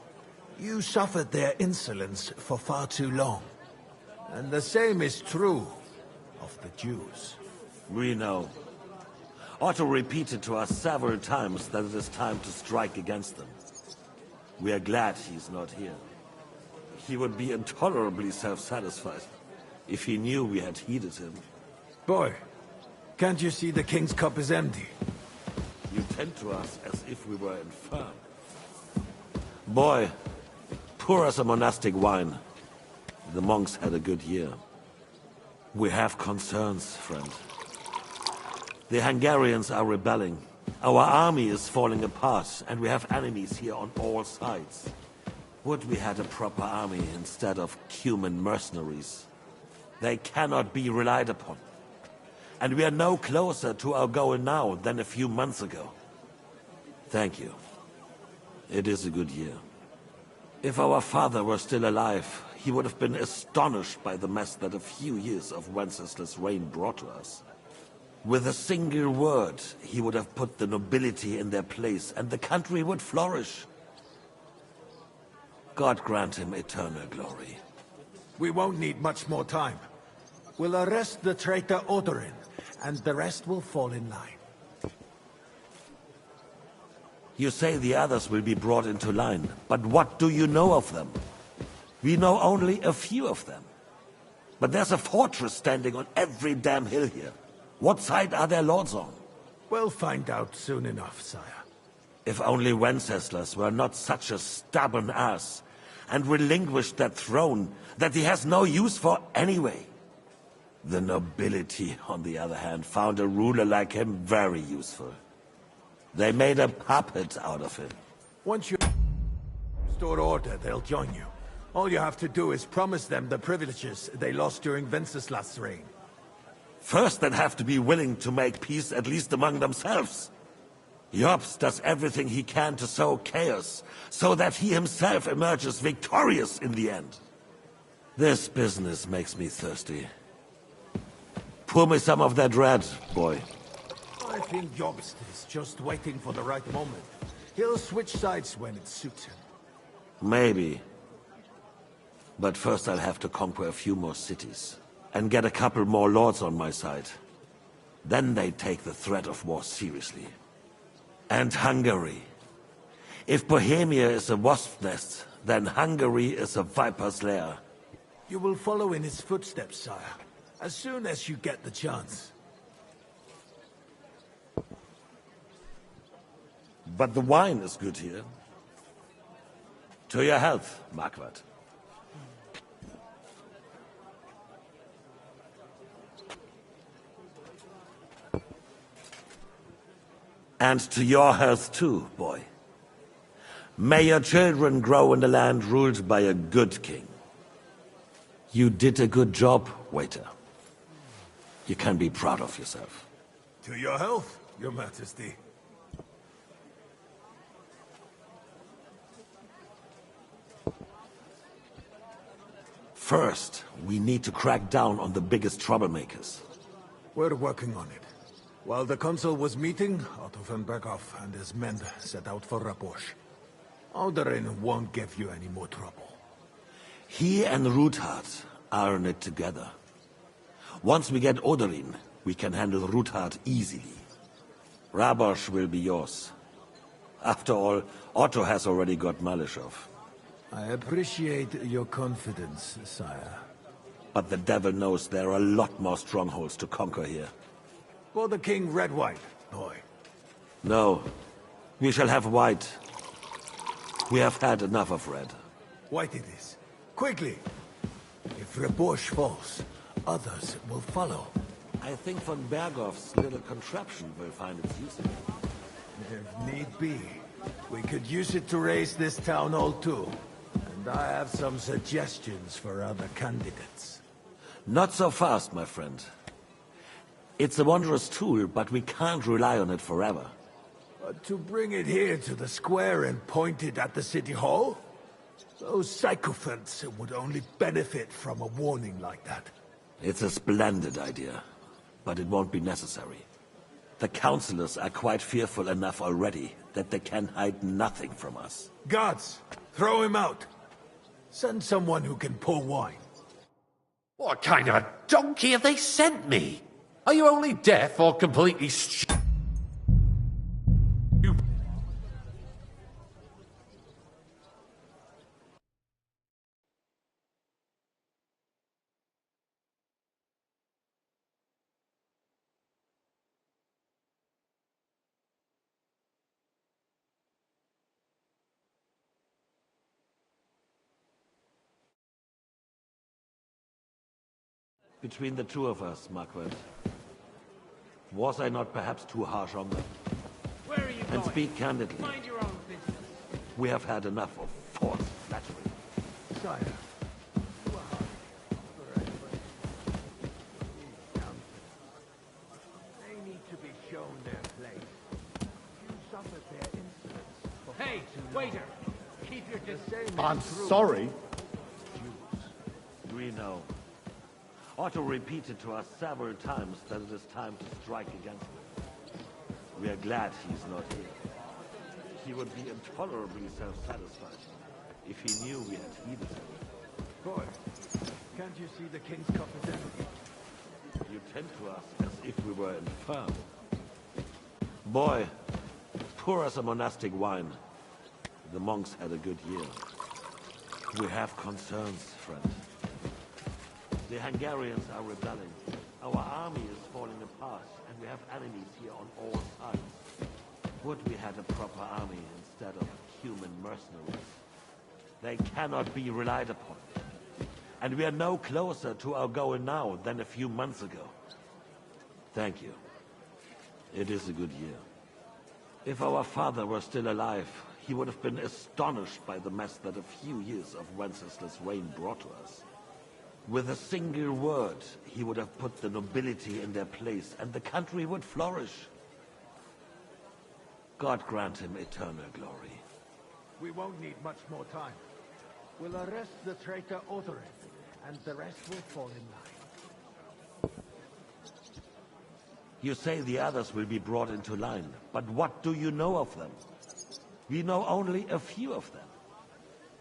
You suffered their insolence for far too long. And the same is true of the Jews. We know. Otto repeated to us several times that it is time to strike against them. We are glad he's not here. He would be intolerably self-satisfied if he knew we had heeded him. Boy, can't you see the king's cup is empty? You tend to us as if we were infirm. Boy, pour us a monastic wine. The monks had a good year. We have concerns, friend. The Hungarians are rebelling. Our army is falling apart, and we have enemies here on all sides. Would we had a proper army instead of human mercenaries? They cannot be relied upon. And we are no closer to our goal now than a few months ago. Thank you. It is a good year. If our father were still alive, he would have been astonished by the mess that a few years of Wenceslas' reign brought to us. With a single word, he would have put the nobility in their place, and the country would flourish. God grant him eternal glory. We won't need much more time. We'll arrest the traitor Odorin, and the rest will fall in line. You say the others will be brought into line, but what do you know of them? We know only a few of them. But there's a fortress standing on every damn hill here. What side are their lords on? We'll find out soon enough, sire. If only Wenceslas were not such a stubborn ass, and relinquished that throne that he has no use for anyway. The nobility, on the other hand, found a ruler like him very useful. They made a puppet out of him. Once you restore order, they'll join you. All you have to do is promise them the privileges they lost during Wenceslas' reign. First, they'd have to be willing to make peace at least among themselves. Jobst does everything he can to sow chaos, so that he himself emerges victorious in the end. This business makes me thirsty. Pour me some of that red, boy. I think Jobst is just waiting for the right moment. He'll switch sides when it suits him. Maybe. But first I'll have to conquer a few more cities, and get a couple more lords on my side. Then they take the threat of war seriously. And Hungary. If Bohemia is a wasp's nest, then Hungary is a viper's lair. You will follow in his footsteps, sire, as soon as you get the chance. But the wine is good here. To your health, Marquardt. And to your health too, boy. May your children grow in a land ruled by a good king. You did a good job, waiter. You can be proud of yourself. To your health, Your Majesty. First, we need to crack down on the biggest troublemakers. We're working on it. While the council was meeting, Otto von Berghoff and his men set out for Rabosch. Alderin won't give you any more trouble. He and Ruthard are in it together. Once we get Oderin, we can handle Ruthard easily. Rabosch will be yours. After all, Otto has already got Malishov. I appreciate your confidence, sire. But the devil knows there are a lot more strongholds to conquer here. For the king, red white, boy. No, we shall have white. We have had enough of red. White it is. Quickly! If Rabosch falls, others will follow. I think von Berghoff's little contraption will find its use. If need be, we could use it to raise this town hall too. And I have some suggestions for other candidates. Not so fast, my friend. It's a wondrous tool, but we can't rely on it forever. But to bring it here to the square and point it at the city hall? Those sycophants would only benefit from a warning like that. It's a splendid idea, but it won't be necessary. The councillors are quite fearful enough already that they can hide nothing from us. Guards, throw him out. Send someone who can pour wine. What kind of donkey have they sent me? Are you only deaf or completely Between the two of us, Marquette, was I not perhaps too harsh on them? Where are you And going? speak candidly, Mind your own business. we have had enough of forced flattery. Sire, you are hard. They need to be shown their place. You suffered their insolence. Hey, waiter! Keep your distance. I'm sorry. We know. Otto repeated to us several times that it is time to strike against them. We are glad he's not here. He would be intolerably self-satisfied if he knew we had heeded him. Boy, can't you see the king's cup is empty? You tend to us as if we were infirm. Boy, pour us a monastic wine. The monks had a good year. We have concerns, friend. The Hungarians are rebelling. Our army is falling apart, and we have enemies here on all sides. Would we had a proper army instead of human mercenaries? They cannot be relied upon. And we are no closer to our goal now than a few months ago. Thank you. It is a good year. If our father were still alive, he would have been astonished by the mess that a few years of Wenceslas' reign brought to us. With a single word, he would have put the nobility in their place, and the country would flourish. God grant him eternal glory. We won't need much more time. We'll arrest the traitor Otherin, and the rest will fall in line. You say the others will be brought into line, but what do you know of them? We know only a few of them.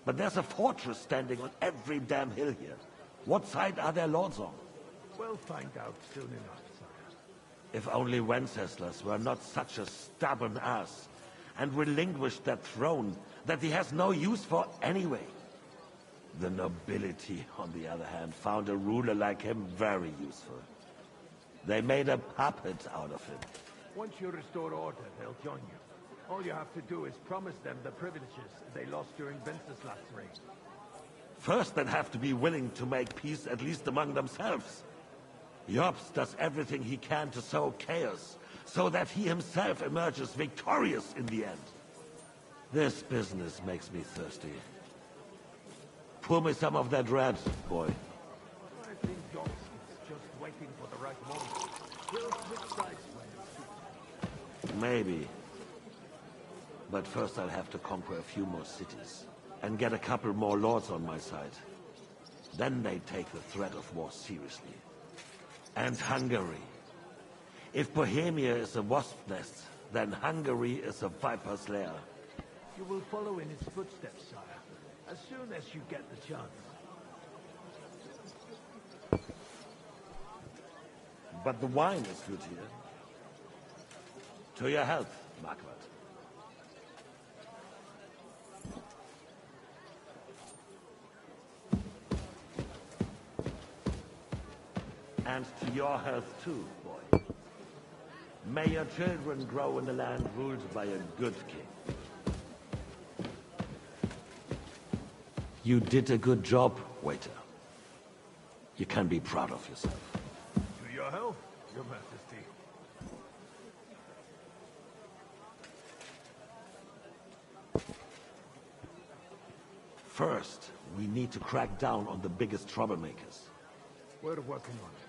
But there's a fortress standing on every damn hill here. What side are their lords on? We'll find out soon enough, sire. If only Wenceslas were not such a stubborn ass, and relinquished that throne that he has no use for anyway. The nobility, on the other hand, found a ruler like him very useful. They made a puppet out of him. Once you restore order, they'll join you. All you have to do is promise them the privileges they lost during Wenceslas' reign. First, they'd have to be willing to make peace at least among themselves. Jobst does everything he can to sow chaos, so that he himself emerges victorious in the end. This business makes me thirsty. Pour me some of that red, boy. Maybe. But first I'll have to conquer a few more cities. And get a couple more lords on my side. Then they take the threat of war seriously. And Hungary. If Bohemia is a wasp's nest, then Hungary is a viper's lair. You will follow in his footsteps, sire, as soon as you get the chance. But the wine is good here. To your health, Marquardt. And to your health too, boy. May your children grow in a land ruled by a good king. You did a good job, waiter. You can be proud of yourself. To your health, your majesty. First, we need to crack down on the biggest troublemakers. We're working on it.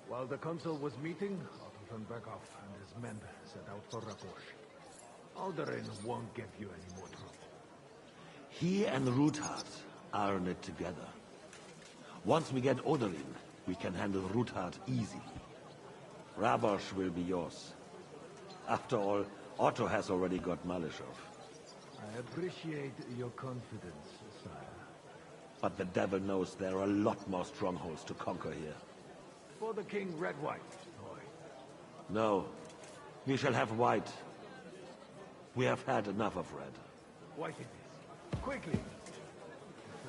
While the council was meeting, Otto von Berghoff and his men set out for Rakosh. Alderin won't give you any more trouble. He and Ruthard are in it together. Once we get Oderin, we can handle Ruthard easy. Rabosh will be yours. After all, Otto has already got Malishov. I appreciate your confidence, sire. But the devil knows there are a lot more strongholds to conquer here. For the king, red-white, boy. No. We shall have white. We have had enough of red. White it is. Quickly!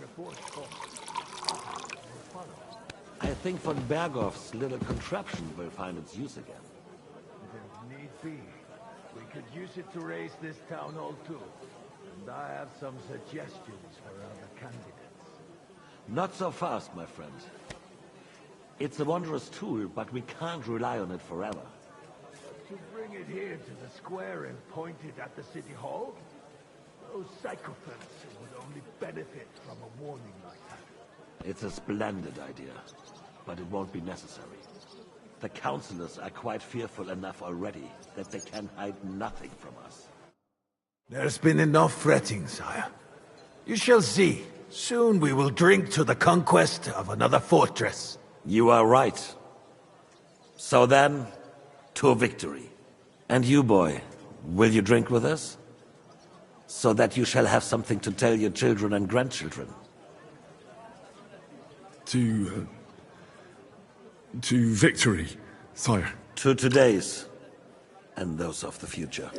Report home. I think von Berghoff's little contraption will find its use again. If need be, we could use it to raise this town hall too. And I have some suggestions for other candidates. Not so fast, my friend. It's a wondrous tool, but we can't rely on it forever. To bring it here to the square and point it at the city hall? Those sycophants would only benefit from a warning like that. It's a splendid idea, but it won't be necessary. The councillors are quite fearful enough already that they can hide nothing from us. There's been enough fretting, sire. You shall see. Soon we will drink to the conquest of another fortress. You are right. So then, to victory. And you, boy, will you drink with us? So that you shall have something to tell your children and grandchildren. To victory, sire. To today's, and those of the future.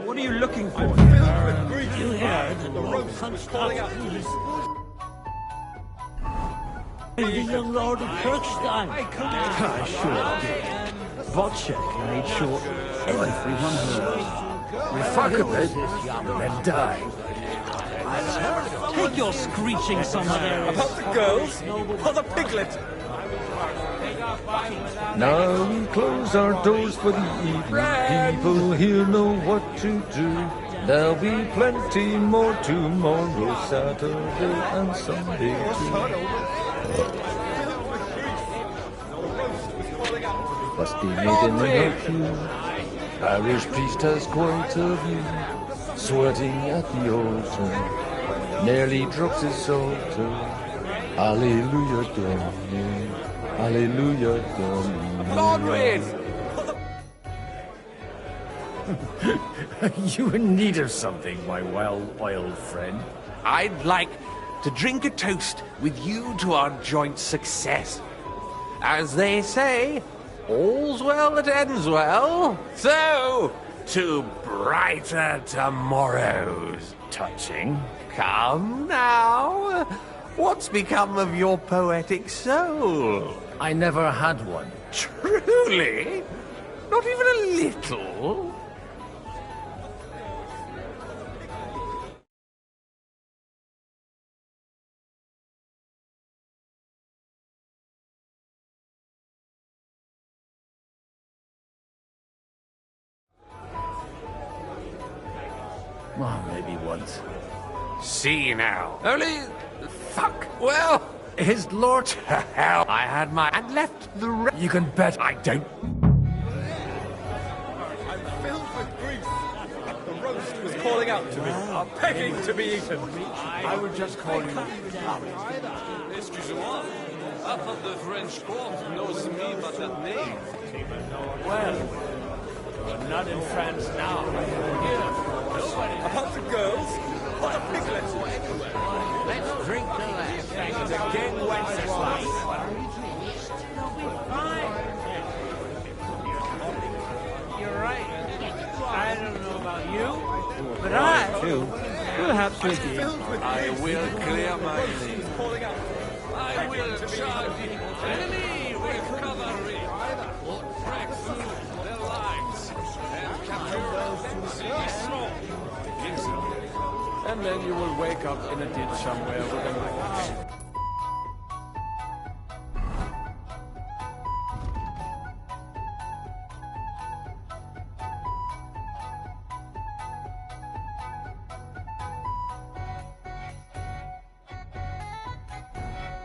What are you looking for? You heard the ropes calling out. The young Lord of Kirkstein. I sure did. Wojciech made sure everyone heard. We fuck a bit, then die. Take your screeching somewhere. About the girls? Or the piglet? Now we close our doors for the evening. People here know what to do. There'll be plenty more tomorrow, Saturday and Sunday too. Must be made in the pew. Parish priest has quite a view. Sweating at the altar, nearly drops his psalter. Alleluia, Domine. Alleluia, Domine. Lordwyn! You in need of something, my well-oiled friend? I'd like to drink a toast with you to our joint success. As they say, all's well that ends well. So, to brighter tomorrows. Touching. Come now. What's become of your poetic soul? I never had one. Truly? Not even a little? Well, maybe once. See now. Only... fuck. Well, his lord... Hell, I had my... and left the rest. You can bet I don't... I'm filled with grief. The roast was calling out to me, begging to be eaten. I would just call you... Excuse-moi. Half of the French court knows me but that name. Well, we're not in France now. Here, about the girls or the piglets? Let's drink to that. To King Wenceslas. You're right. I don't know about you, but I too will have pity. I will clear my name. I will charge the enemy with cavalry. Track through their lines and capture the small. And then you will wake up in a ditch somewhere with a knife.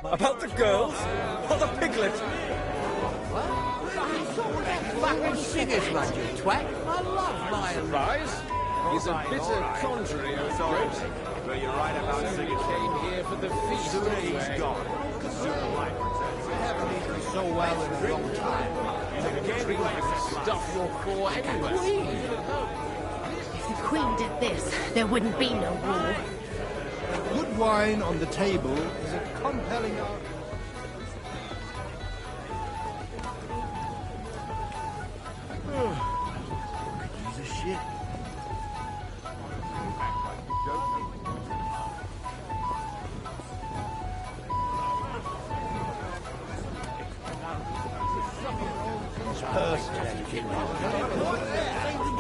About the girls or the piglet? Fucking singers, man, you twat. I love lions. Rise? He's a bitter contrary of grace. But you're right about singing. Came here for the feast. Soon he's gone. Haven't eaten so well in a long time. Stuff your core anyway. If the Queen did this, there wouldn't be no war. Good wine on the table is a compelling argument. Could use a shit.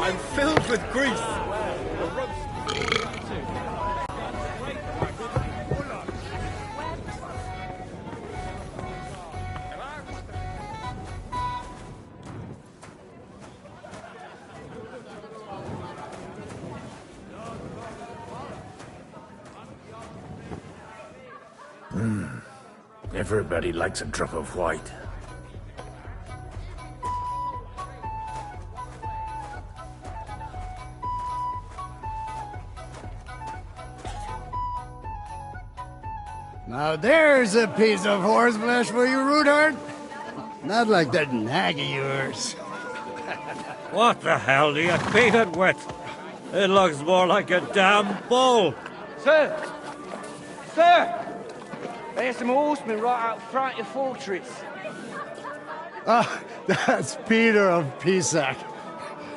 I'm filled with grief. Everybody likes a drop of white. Now there's a piece of horseflesh for you, Rootheart. Not like that nag of yours. What the hell do you feed it with? It looks more like a damn bull. Sir! Sir! There's some horsemen right out front of the fortress. Ah, that's Peter of Pisac.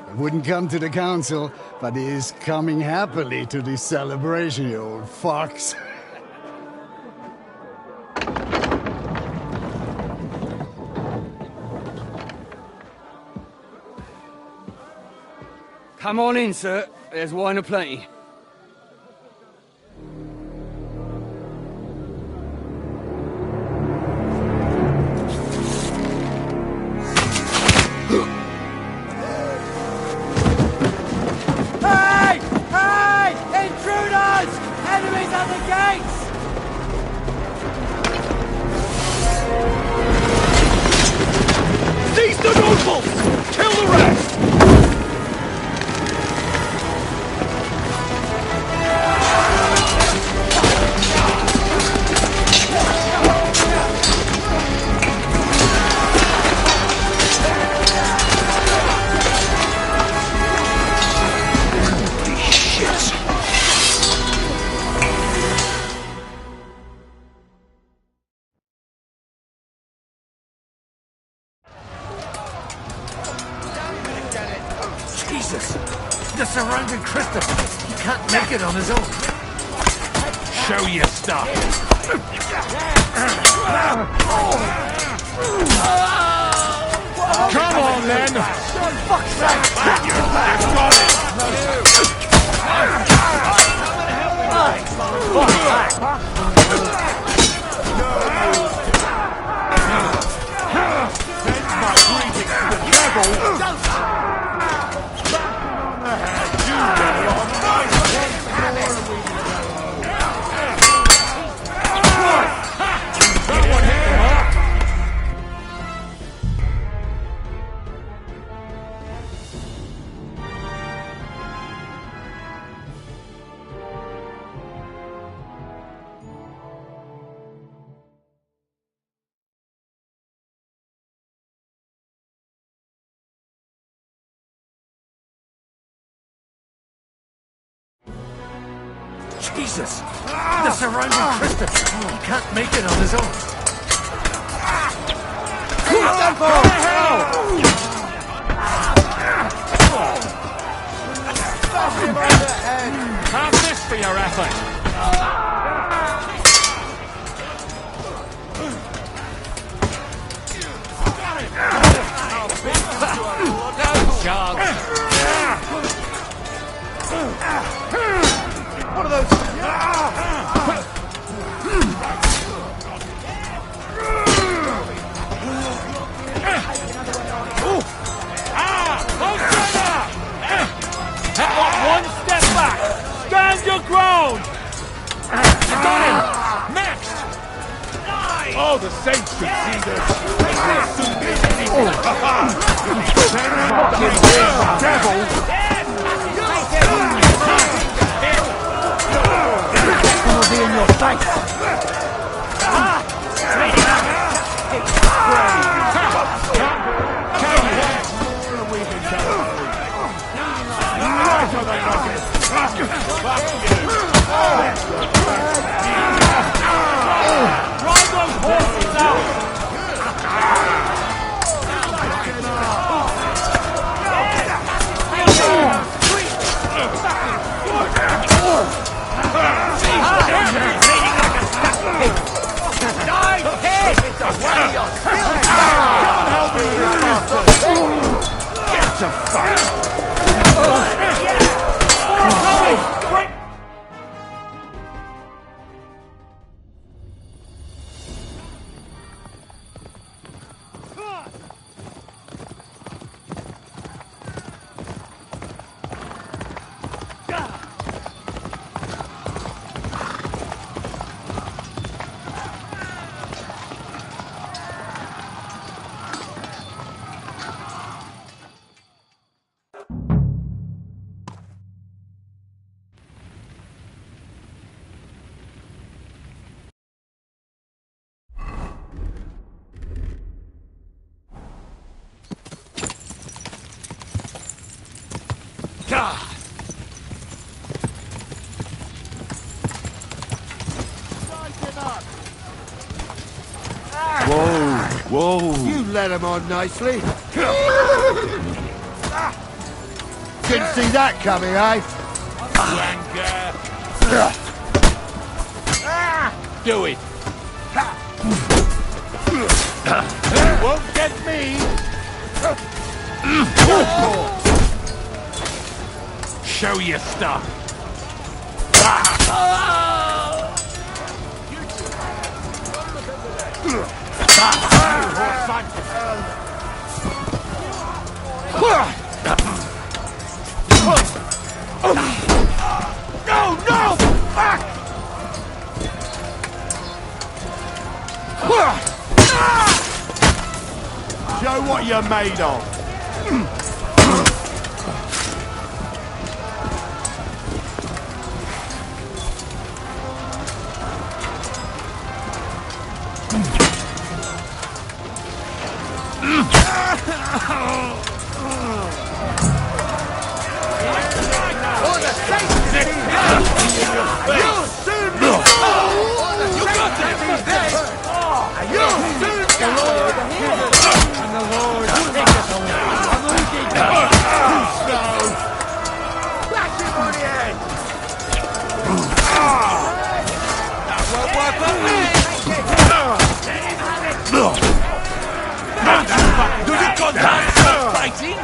He wouldn't come to the council, but he is coming happily to the celebration, you old fox. Come on in, sir. There's wine aplenty. Hey! Hey! Intruders! Enemies at the gates! Seize the nobles! Kill the rest! Jesus! The surrounding Christopher! He can't make it on his own! Show your stuff! Come on, then! Fuck's sake! Jesus! The surrounding Christus! He can't make it on his own. Have this for your effort! What are those? One step back! Stand your ground! You got him! Next! Oh, the saints should see this! Fucking devil! It'll be in your face! Drive those horses out! Get to fuck! Whoa! You let him on nicely. Didn't see that coming, eh? Do it! Won't get me! Show your stuff! No, no! Fuck! Show what you're made of! fighting!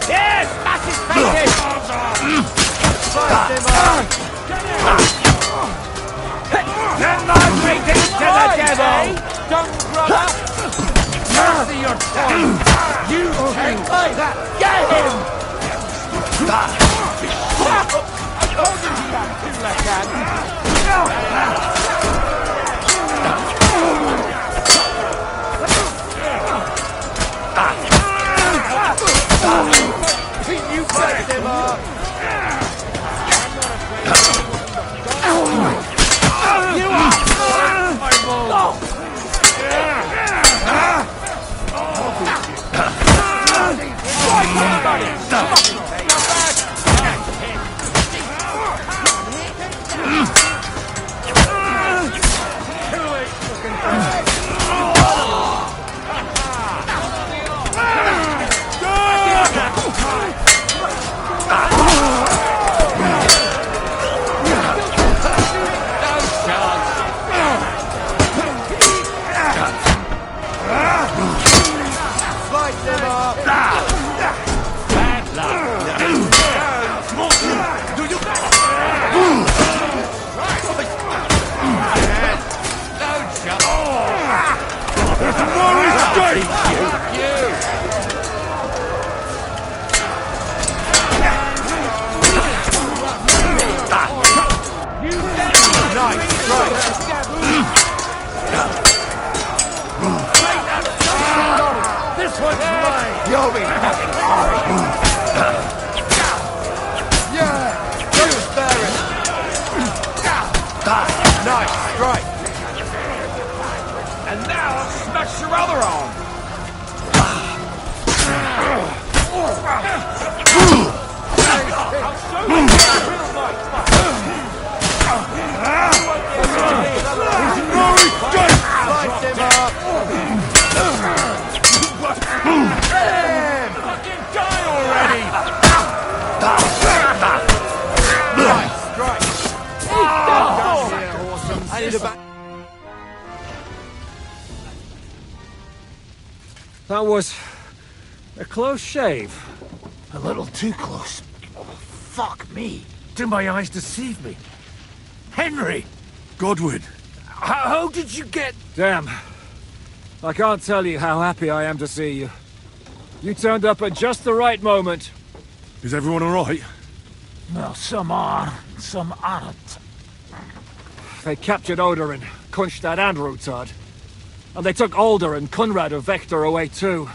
Yes! Massive package! Send my greetings to the devil! Dung brother! Mercy your tongue! You take that! Get him! I told you he had two left hands! You backed him up! You are my bull! This one's mine! You'll be fucking sorry! Yeah! Just bear it! Nice strike! And now I'll smash your other arm! I'll show you what I feel like! There's no escape! Light him up! Fucking die already! Right, strike! I need a back. That was a close shave. A little too close. Fuck me. Do my eyes deceive me? Henry! Godwin! How did you get... Damn. I can't tell you how happy I am to see you. You turned up at just the right moment. Is everyone alright? Well, some are, some aren't. They captured Odorin, Kunstad and Rutard. And they took Alder and Kunrad of Vector away too.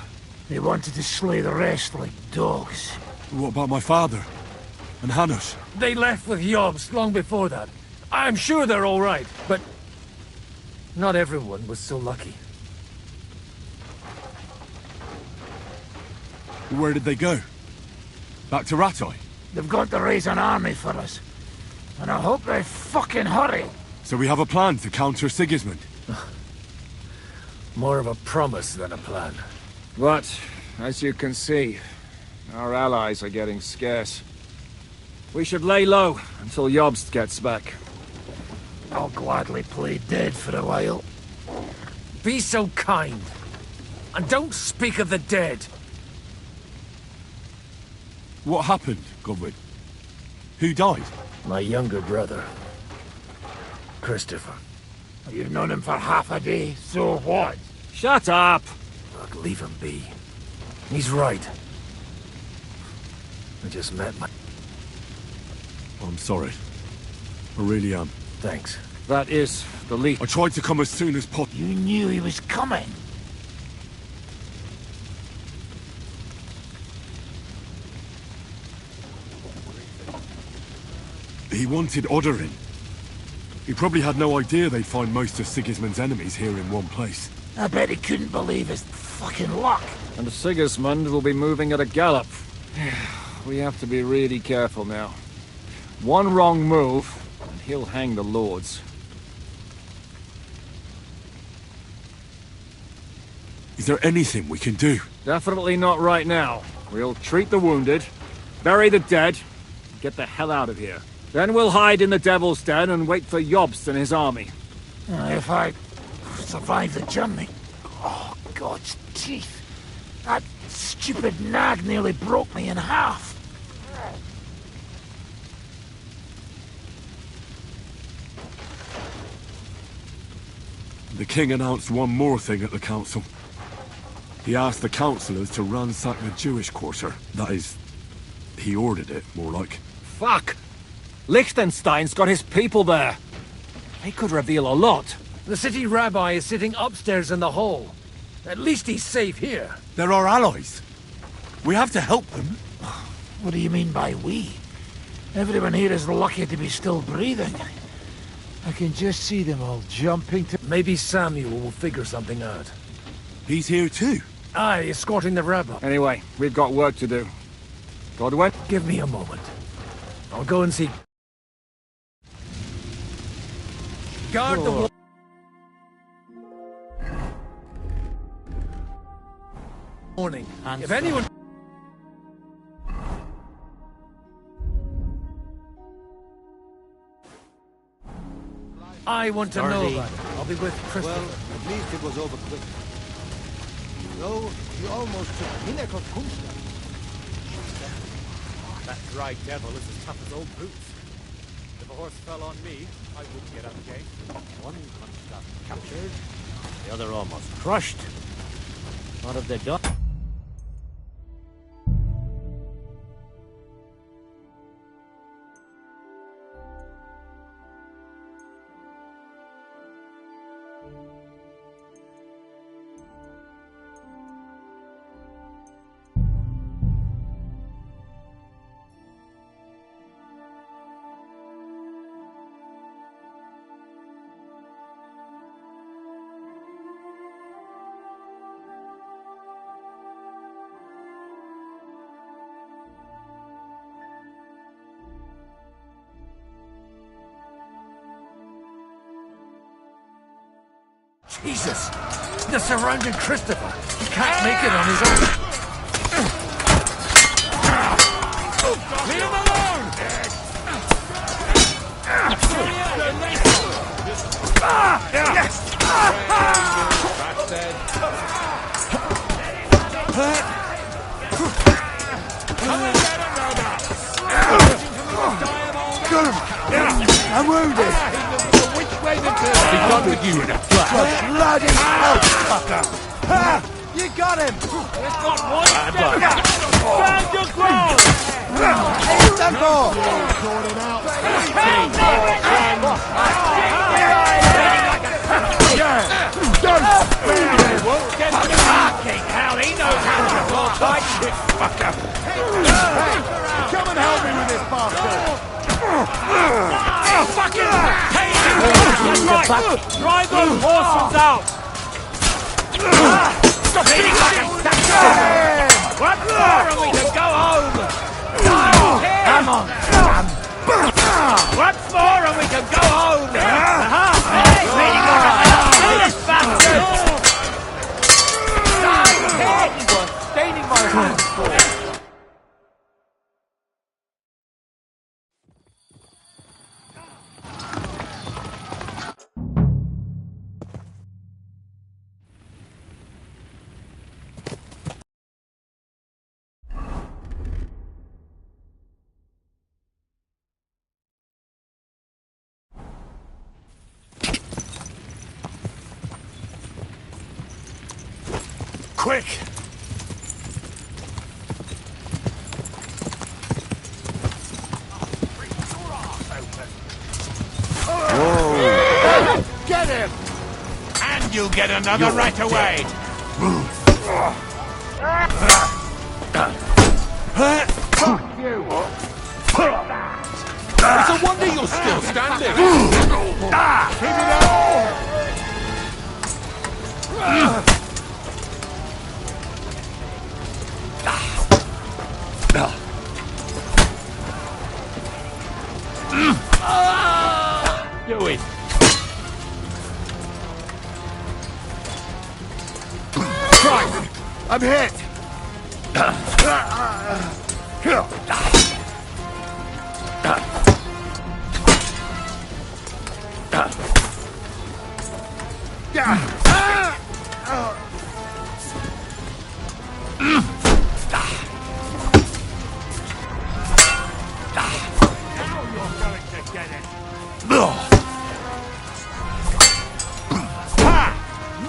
They wanted to slay the rest like dogs. What about my father? And Hanush? They left with Yobs long before that. I'm sure they're all right, but... not everyone was so lucky. Where did they go? Back to Ratoi? They've got to raise an army for us. And I hope they fucking hurry. So we have a plan to counter Sigismund? More of a promise than a plan. But, as you can see, our allies are getting scarce. We should lay low until Jobst gets back. I'll gladly play dead for a while. Be so kind. And don't speak of the dead. What happened, Godwin? Who died? My younger brother. Christopher. You've known him for half a day, so what? Shut up! Look, leave him be. He's right. I just met my... I'm sorry. I really am. Thanks. That is the least. I tried to come as soon as possible. You knew he was coming. He wanted Odorin. He probably had no idea they'd find most of Sigismund's enemies here in one place. I bet he couldn't believe his fucking luck. And Sigismund will be moving at a gallop. We have to be really careful now. One wrong move, and he'll hang the lords. Is there anything we can do? Definitely not right now. We'll treat the wounded, bury the dead, and get the hell out of here. Then we'll hide in the Devil's Den and wait for Jobst and his army. If I survive the journey... Oh, God's teeth. That stupid nag nearly broke me in half. The king announced one more thing at the council. He asked the councillors to ransack the Jewish quarter. That is, he ordered it, more like. Fuck! Liechtenstein's got his people there. They could reveal a lot. The city rabbi is sitting upstairs in the hall. At least he's safe here. They're our allies. We have to help them. What do you mean by we? Everyone here is lucky to be still breathing. I can just see them all jumping to... Maybe Samuel will figure something out. He's here too. Aye, escorting the rabbi. Anyway, we've got work to do. Godwin? Give me a moment. I'll go and see... Guard the wall. Morning. If anyone... I want to know about it. I'll be with Christopher. Well, at least it was over quick. Though, you almost took Hinekot Kunstler. That dry devil is as tough as old boots. If a horse fell on me, I wouldn't get up again. One construct captured, the other almost crushed. What have they done? Jesus! They're surrounding Christopher. He can't make it on his own. Leave him alone! Yes! I'm wounded! Be done with you in a flash! Bloody hell, fucker! You got him! It's got one step! Stand your ground! He's done for! Don't spare him! Fucking hell, he knows how to fight, shit fucker! Hey, come and help me with this bastard! Fucking pain! That's right! Drive those horses out! Stop beating like a statue! What more and we can go home! Come on! What more and we can go home! Bleeding like a this bastard! Staining my hands for it. Quick! Whoa! Get him! And you'll get another right away! Fuck you! It's a wonder you're still standing! Keep it up! Do it! Christ! I'm hit!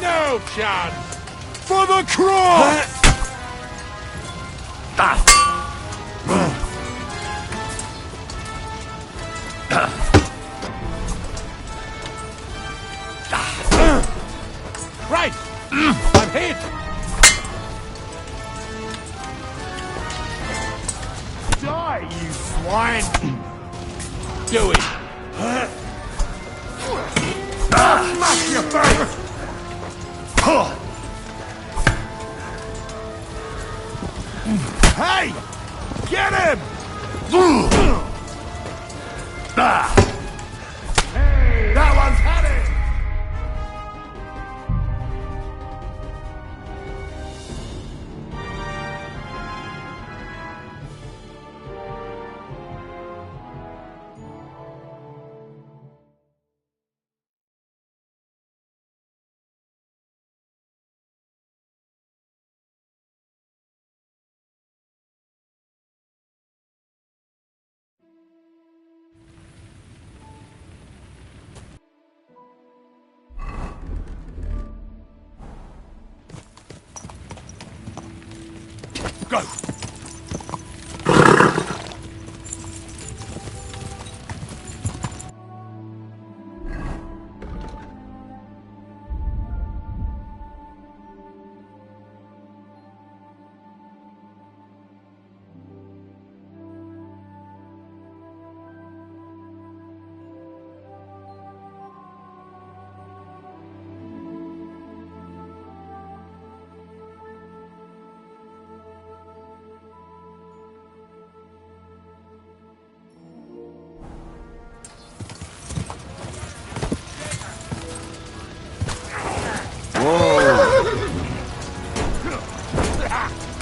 No chance! For the cross! Right! I'm hit! Die, you swine! Do it! Smash your face! Hey! Get him! Hey, that one's had it! Go!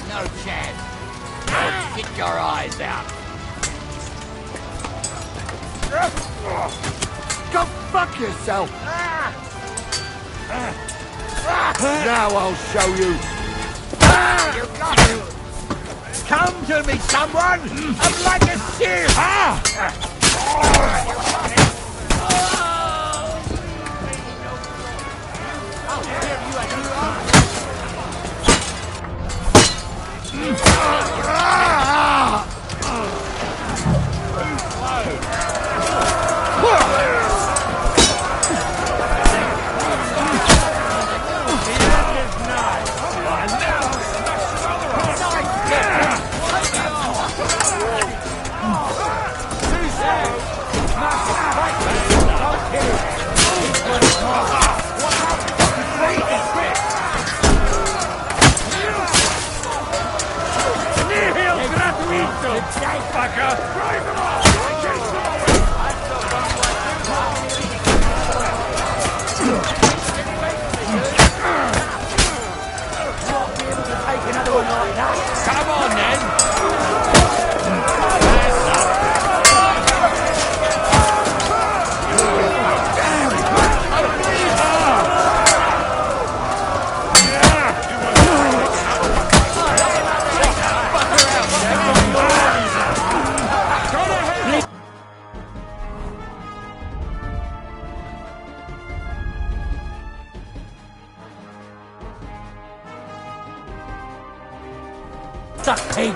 No chance. Get your eyes out. Go fuck yourself. Now I'll show you. Come to me, someone! I'm like a shield! Come on then! Suck pig!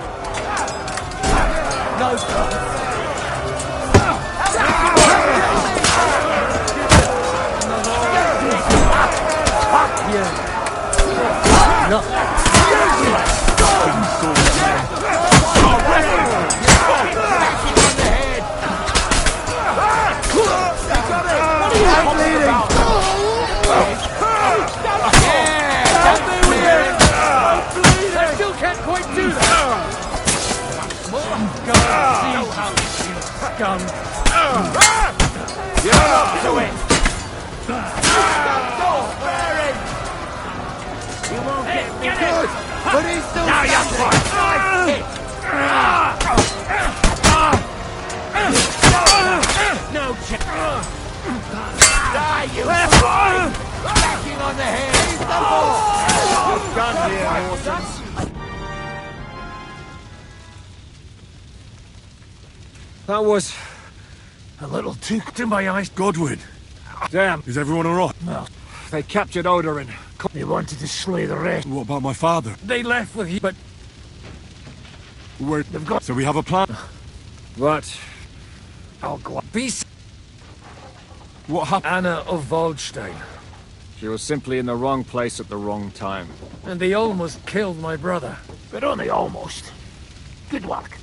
No! Fuck you! No! I'm bleeding! I still can't quite do that! Scum! You're up to it! You won't get me! Get Good, it! but he's still Now you're standing. No chance. Die, you swine! Backing on the head! Done here, Mawsons. That was A little too... in my eyes. Godwin, Damn. is everyone alright? Well, They captured Odorin. they wanted to slay the rest. What about my father? They left with you, but Where? They've got... So we have a plan? But I'll go... peace. What happened? Anna of Waldstein. She was simply in the wrong place at the wrong time. And they almost killed my brother. But only almost. Good work.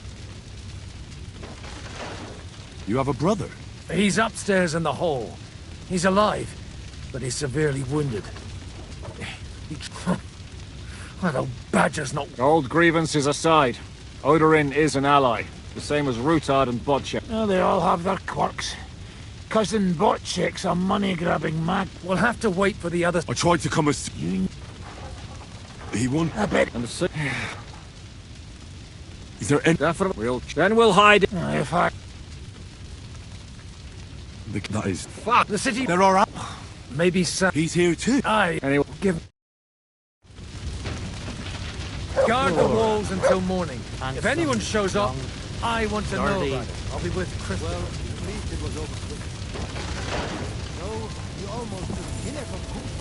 You have a brother? He's upstairs in the hall. He's alive, but he's severely wounded. Well, the badger's not... Old grievances aside, Odorin is an ally. The same as Rutard and Botchek. Oh, they all have their quirks. Cousin Botchek's a money-grabbing mag. We'll have to wait for the others. I tried to come as... He won? I bet... And the Is there any... Definitely. Then we'll hide. If I... That is... Fuck, the city... They're alright. Maybe some... He's here too. Aye. Anyway, Give... Guard the walls until morning. If anyone shows up, I want to know about it. I'll be with Chris. Well, at least it was over quick. No, you almost took dinner from home.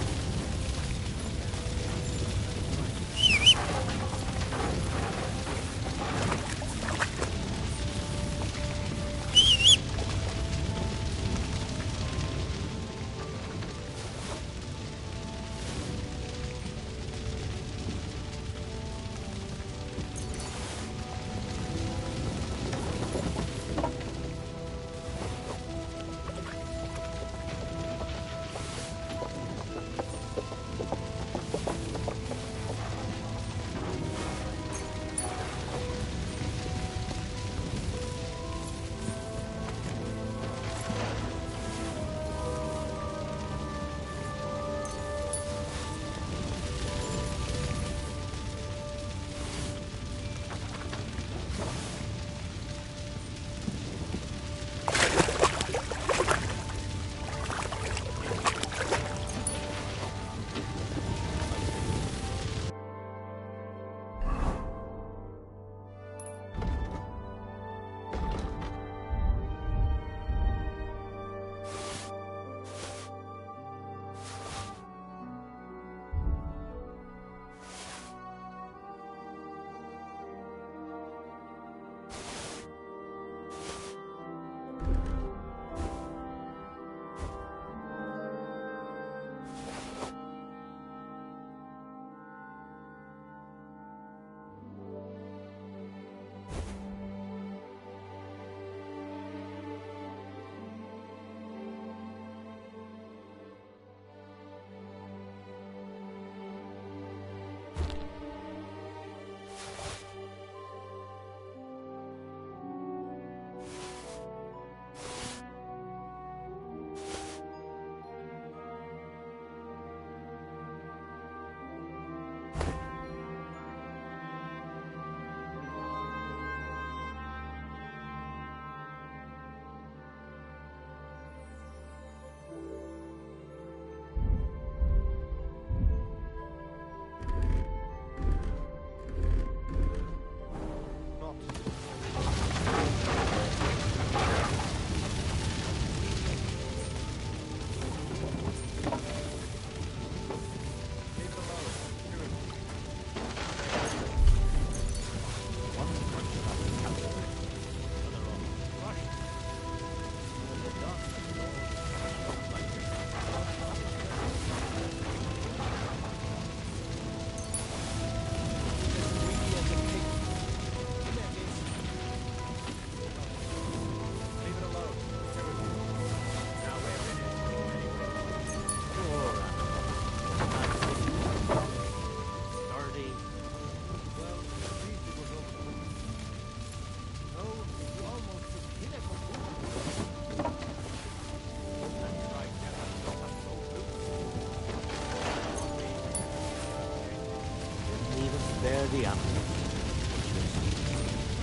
spare the animals.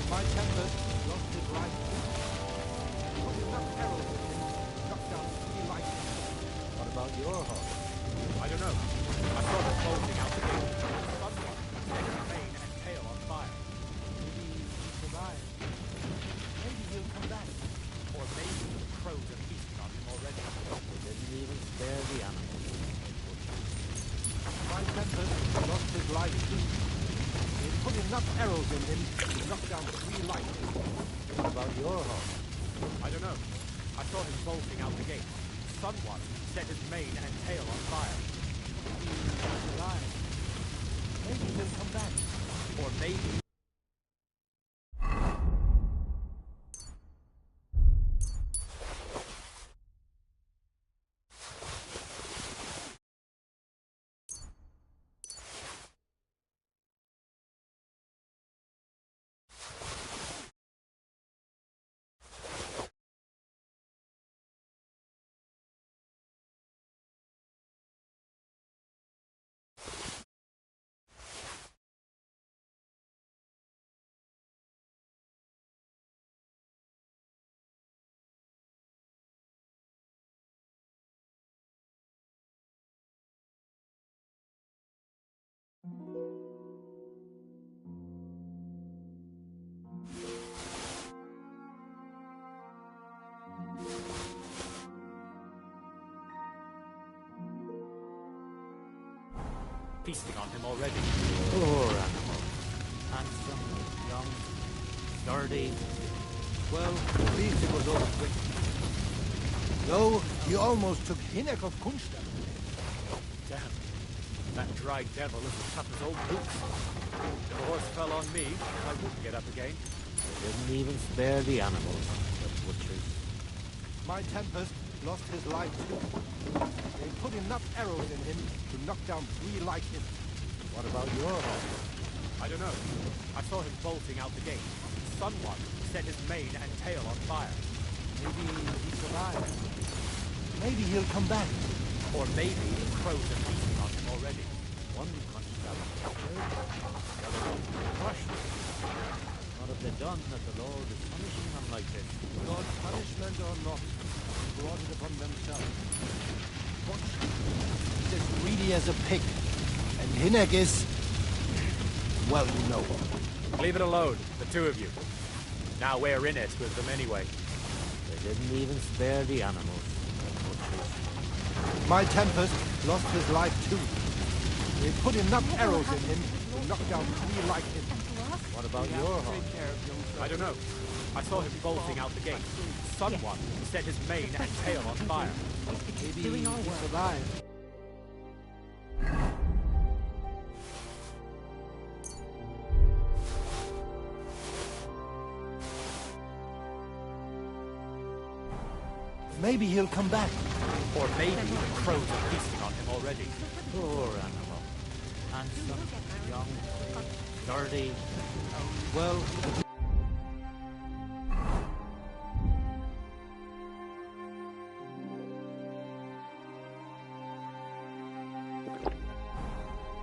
My Tempest lost his life. Put enough arrows in him to knock down 3 lightning. What about your horse? I don't know. I saw him bolting out the gate. Someone set his mane and tail on fire. Maybe he survived. Maybe he'll come back. Or maybe the crows are feasting on him already. They didn't even spare the animals. My Tempest lost his life too. They put enough arrows in him to knock down 3 lightning. What about your horse? I don't know. I saw him bolting out the gate. Someone set his mane and tail on fire. Maybe he'll survive. Maybe he'll come back. Or maybe... feasting on him already. Poor animal. Handsome, young, sturdy. Well, at least it was over quick. Though he almost took Hinek of Kunstad. Damn. That dry devil is as tough as old boots. If the horse fell on me, I wouldn't get up again. They didn't even spare the animals, the butchers. My Tempest lost his life too. They put enough arrows in him to knock down 3 like him. What about your horse? I don't know. I saw him bolting out the gate. Someone set his mane and tail on fire. Maybe he survived. Maybe he'll come back. Or maybe the crows are feasting on him already. One constable captured, the other one crushed. What have they done that the Lord is punishing them like this? God's punishment or not, they brought it upon themselves. He's as greedy as a pig. And Hinek is... well, you know. Leave it alone, the two of you. Now we're in it with them anyway. They didn't even spare the animals, the butchers. My Tempest lost his life too. They put enough arrows in him to knock down 3 like him. What about your horse? I don't know. I saw him bolting out the gate. Someone set his mane and tail on fire. Maybe he survived. Maybe he'll come back. Or maybe the crows are feasting on him already. Poor animal. Handsome, young, sturdy. Well...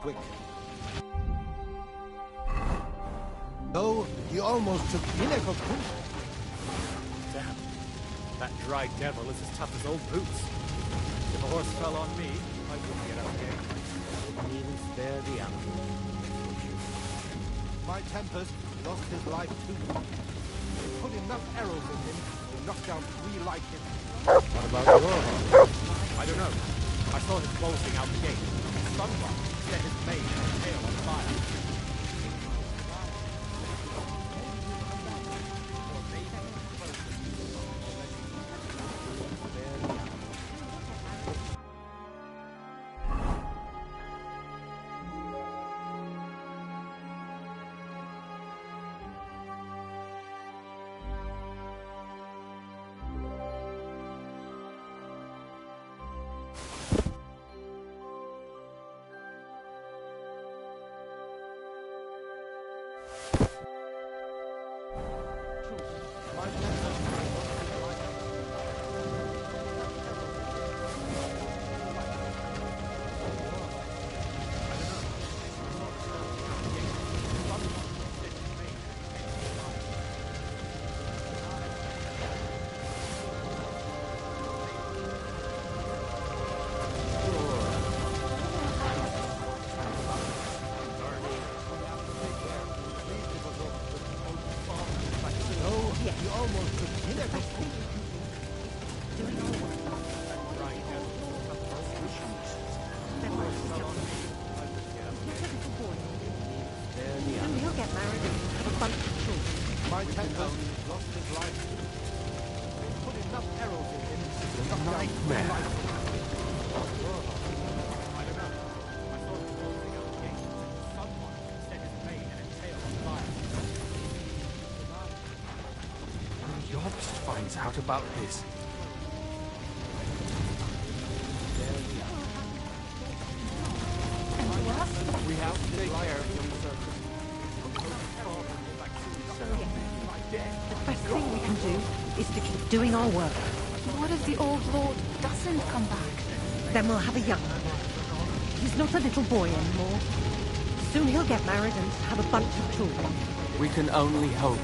quick. Though he almost took Hinek of Kunstad. Damn. That dry devil is as tough as old boots. If a horse fell on me, I wouldn't get up again. Didn't even spare the animals. My Tempest lost his life too. They put enough arrows in him to knock down 3 like him. What about your horse? I don't know. I saw him bolting out the gate. Someone set his mane and tail on fire. He'll get married and have a bunch of children. My tempest lost his life. They put enough arrows in him to knock down Nightmare. life. I don't know. I saw him closing out the gate. Someone set his mane and a tail on fire. When Jobst finds out about this. We have to take care of young servants. The best thing we can do is to keep doing our work. What if the old lord doesn't come back? Then we'll have a young one. He's not a little boy anymore. Soon he'll get married and have a bunch of children. We can only hope.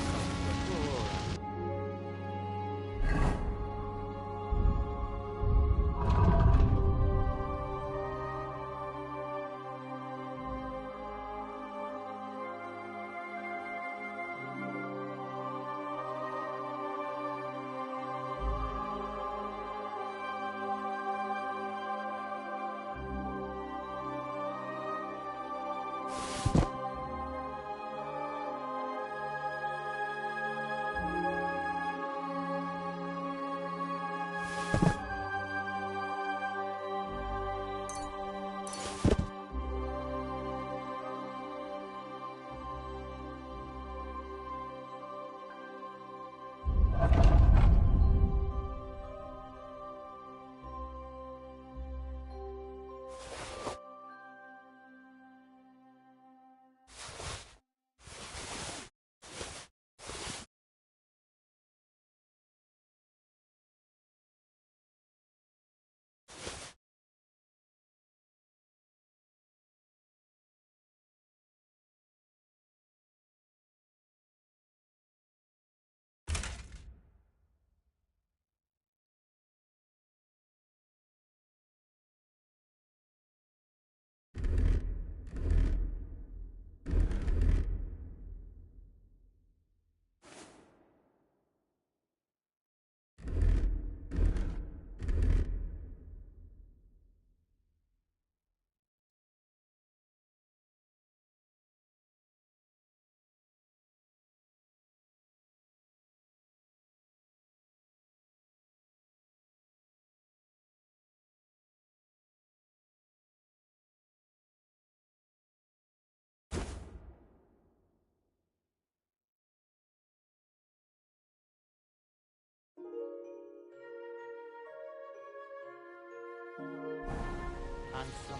Handsome,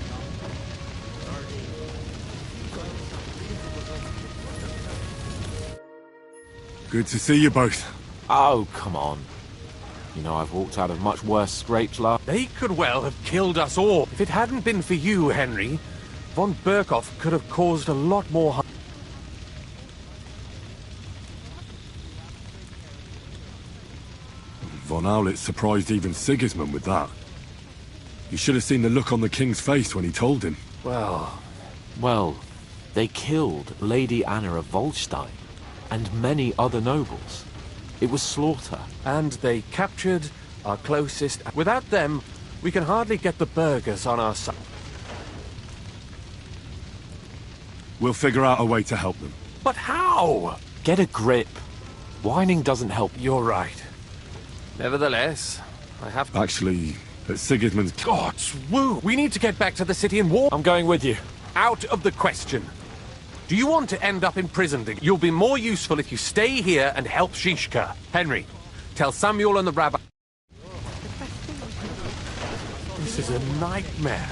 young, sturdy. Good to see you both. Oh, come on. You know, I've walked out of much worse scrapes last... They could well have killed us all. If it hadn't been for you, Henry, von Berkhoff could have caused a lot more harm. Von Owlet surprised even Sigismund with that. You should have seen the look on the king's face when he told him. Well, they killed Lady Anna of Volstein and many other nobles. It was slaughter. And they captured our closest... Without them, we can hardly get the burghers on our side. We'll figure out a way to help them. But how? Get a grip. Whining doesn't help. You're right. Nevertheless, I have to... Actually, at Sigismund's... God's woo! We need to get back to the city and war. I'm going with you. Out of the question. Do you want to end up imprisoned? You'll be more useful if you stay here and help Shishka. Henry, tell Samuel and the rabbi... This is a nightmare.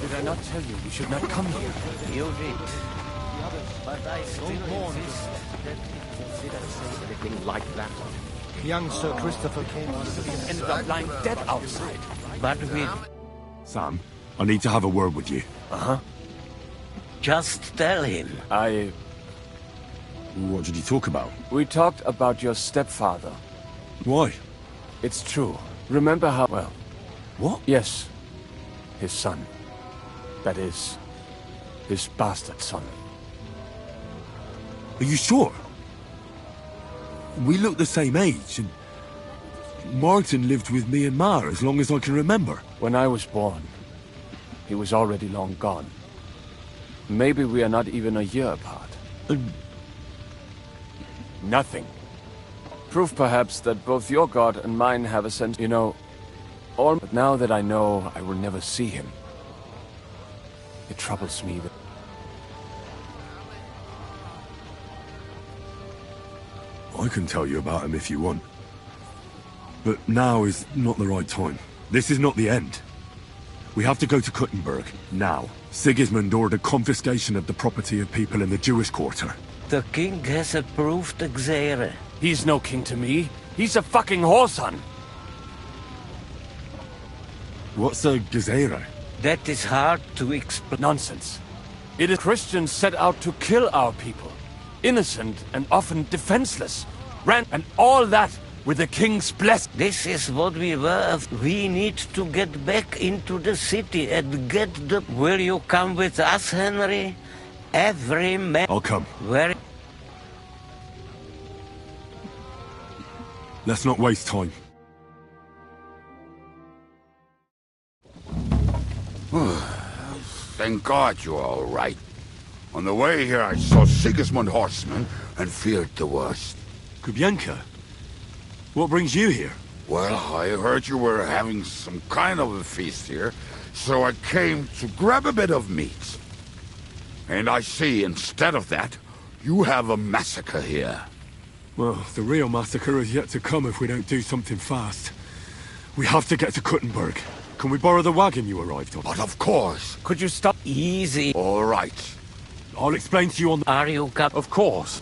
Did I not tell you we should not come here? You did. But I still insist that Consider saying anything like that. Young Sir Christopher came on and ended up lying dead outside. But we... Sam, I need to have a word with you. Uh-huh. Just tell him. What did you talk about? We talked about your stepfather. Why? It's true. Remember how... Well... What? Yes. His son. That is... his bastard son. Are you sure? We look the same age, and... Martin lived with me and Ma as long as I can remember. When I was born, he was already long gone. Maybe we are not even a year apart. Nothing. Proof, perhaps, that both your god and mine have a sense... You know, but now that I know I will never see him, it troubles me that... I can tell you about him if you want. But now is not the right time. This is not the end. We have to go to Kuttenberg, now. Sigismund ordered confiscation of the property of people in the Jewish quarter. The king has approved Xere. He's no king to me. He's a fucking whoreson. What's a Gezerah? That is hard to explain. Nonsense. It is Christians set out to kill our people. Innocent and often defenseless. And all that with the king's blessing. This is what we were. We need to get back into the city and get the... Will you come with us, Henry? Every man... I'll come. Where... Let's not waste time. Thank God you're all right. On the way here, I saw Sigismund horsemen and feared the worst. Kubienka? What brings you here? Well, I heard you were having some kind of a feast here, so I came to grab a bit of meat. And I see, instead of that, you have a massacre here. Well, the real massacre is yet to come if we don't do something fast. We have to get to Kuttenberg. Can we borrow the wagon you arrived on? But of course. Could you stop? Easy. All right. I'll explain to you on... Are you cap... Of course.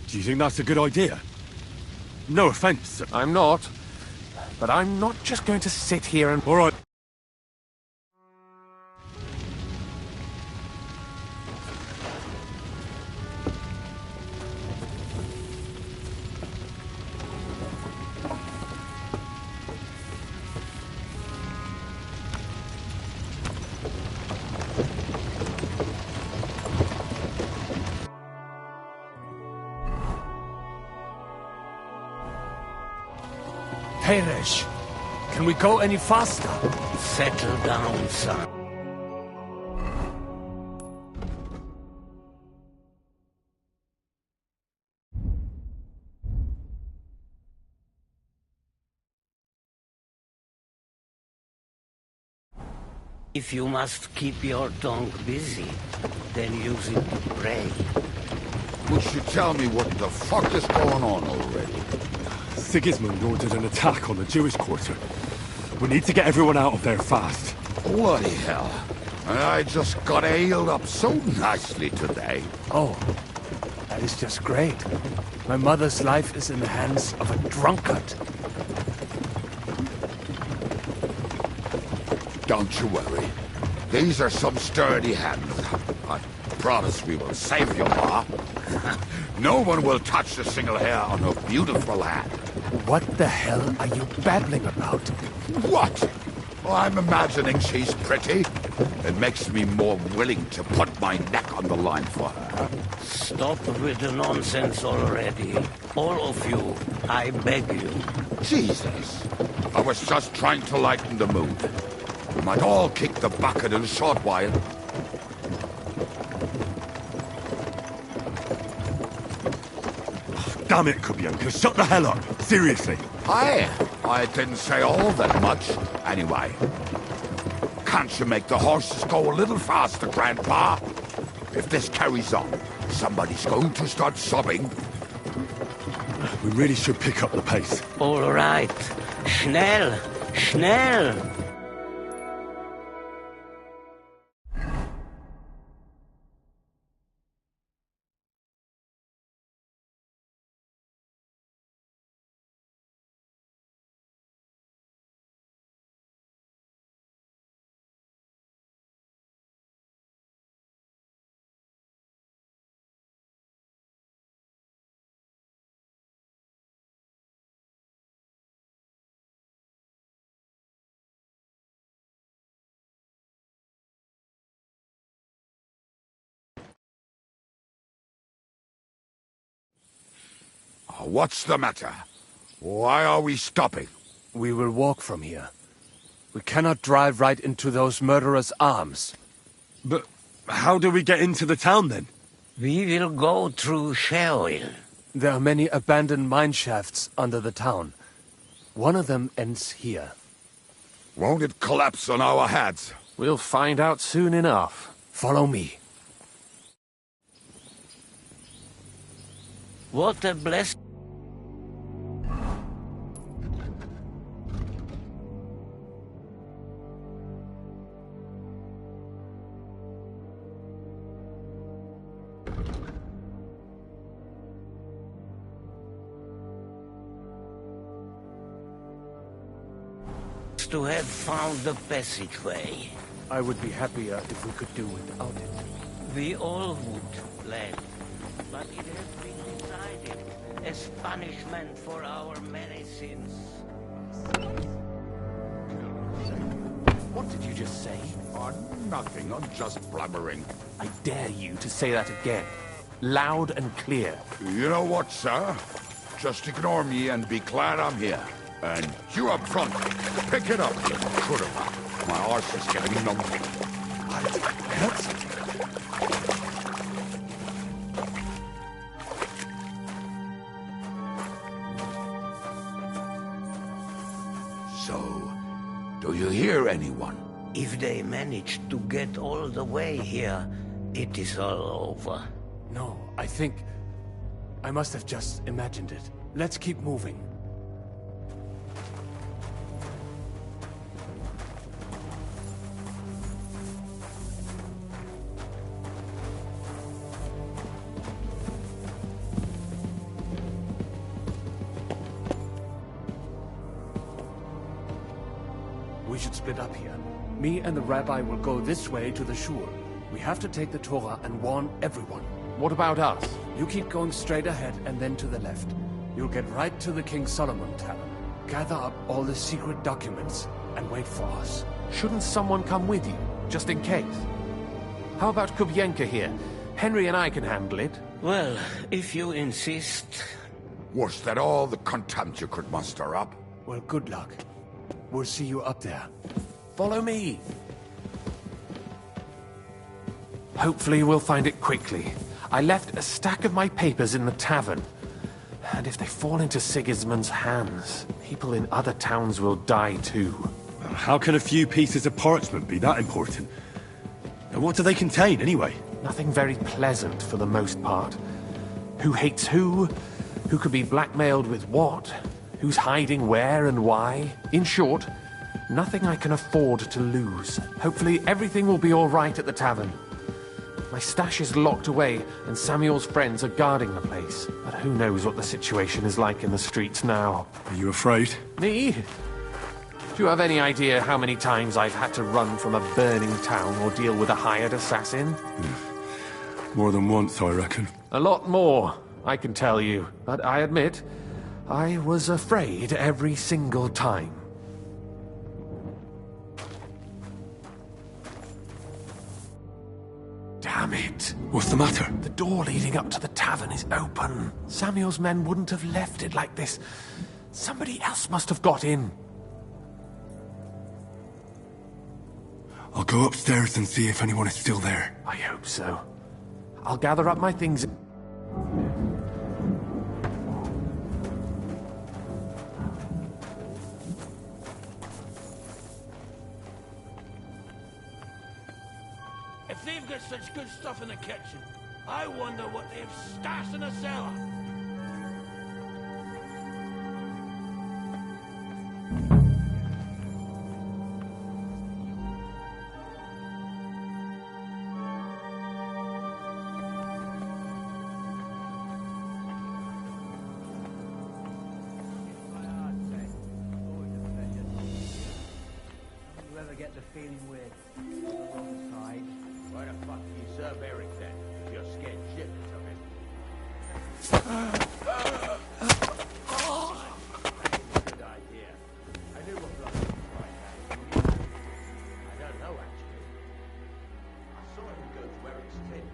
Do you think that's a good idea? No offense. I'm not. But I'm not just going to sit here and... All right. Peresh, can we go any faster? Settle down, son. If you must keep your tongue busy, then use it to pray. Would you tell me what the fuck is going on already? Sigismund ordered an attack on the Jewish quarter. We need to get everyone out of there fast. Bloody hell. I just got ailed up so nicely today. Oh, that is just great. My mother's life is in the hands of a drunkard. Don't you worry. These are some sturdy hands. I promise we will save your Ma. No one will touch a single hair on her beautiful head. What the hell are you babbling about? What? Well, I'm imagining she's pretty. It makes me more willing to put my neck on the line for her. Stop with the nonsense already. All of you, I beg you. Jesus. I was just trying to lighten the mood. We might all kick the bucket in a short while. Damn it, Kubienka, shut the hell up! Seriously! I didn't say all that much. Anyway, can't you make the horses go a little faster, Grandpa? If this carries on, somebody's going to start sobbing. We really should pick up the pace. All right. Schnell! Schnell! What's the matter? Why are we stopping? We will walk from here. We cannot drive right into those murderers' arms. But how do we get into the town then? We will go through Sheol. There are many abandoned mine shafts under the town. One of them ends here. Won't it collapse on our heads? We'll find out soon enough. Follow me. What a blessing. To have found the passageway. I would be happier if we could do without it. We all would, lad. But it has been decided as punishment for our many sins. What did you just say? Oh, nothing. I'm just blabbering. I dare you to say that again. Loud and clear. You know what, sir? Just ignore me and be glad I'm here. And you up front, pick it up. Could have. My arse is getting numb. So, do you hear anyone? If they manage to get all the way here, it is all over. No, I think... I must have just imagined it. Let's keep moving. We should split up here. Me and the rabbi will go this way to the shul. We have to take the Torah and warn everyone. What about us? You keep going straight ahead and then to the left. You'll get right to the King Solomon Tavern. Gather up all the secret documents and wait for us. Shouldn't someone come with you, just in case? How about Kubyenka here? Henry and I can handle it. Well, if you insist... Was that all the contempt you could muster up? Well, good luck. We'll see you up there. Follow me! Hopefully we'll find it quickly. I left a stack of my papers in the tavern. And if they fall into Sigismund's hands, people in other towns will die too. How can a few pieces of parchment be that important? And what do they contain, anyway? Nothing very pleasant for the most part. Who hates who? Who could be blackmailed with what? Who's hiding where and why? In short, nothing I can afford to lose. Hopefully everything will be all right at the tavern. My stash is locked away, and Samuel's friends are guarding the place. But who knows what the situation is like in the streets now. Are you afraid? Me? Do you have any idea how many times I've had to run from a burning town or deal with a hired assassin? More than once, I reckon. A lot more, I can tell you. But I admit, I was afraid every single time. Damn it! What's the matter? The door leading up to the tavern is open. Samuel's men wouldn't have left it like this. Somebody else must have got in. I'll go upstairs and see if anyone is still there. I hope so. I'll gather up my things. If they've got such good stuff in the kitchen, I wonder what they've stashed in the cellar. You ever get the feeling we're on the wrong side? Why the fuck do you serve Eric then? If you're scared shitless of him. Good idea. I knew what blood was like. I don't know actually. I saw him go to Eric's tent.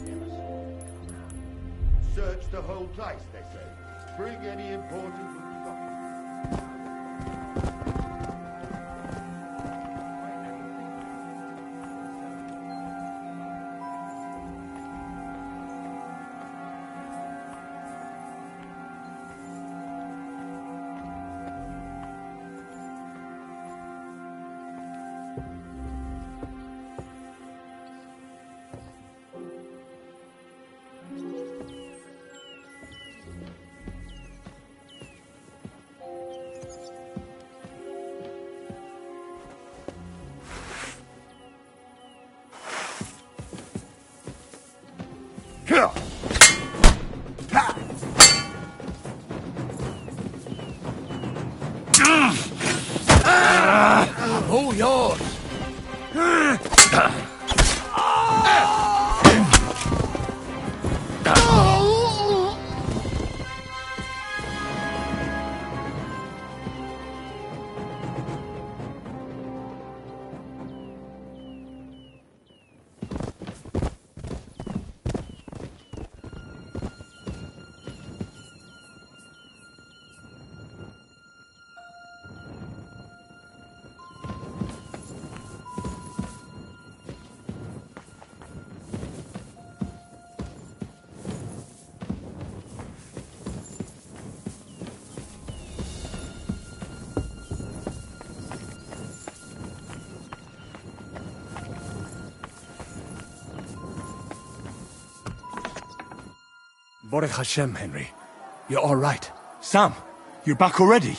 Never saw him come out. Search the whole place, they say. Bring any important documents. Oh, yours! Baruch Hashem, Henry. You're all right. Sam, you're back already?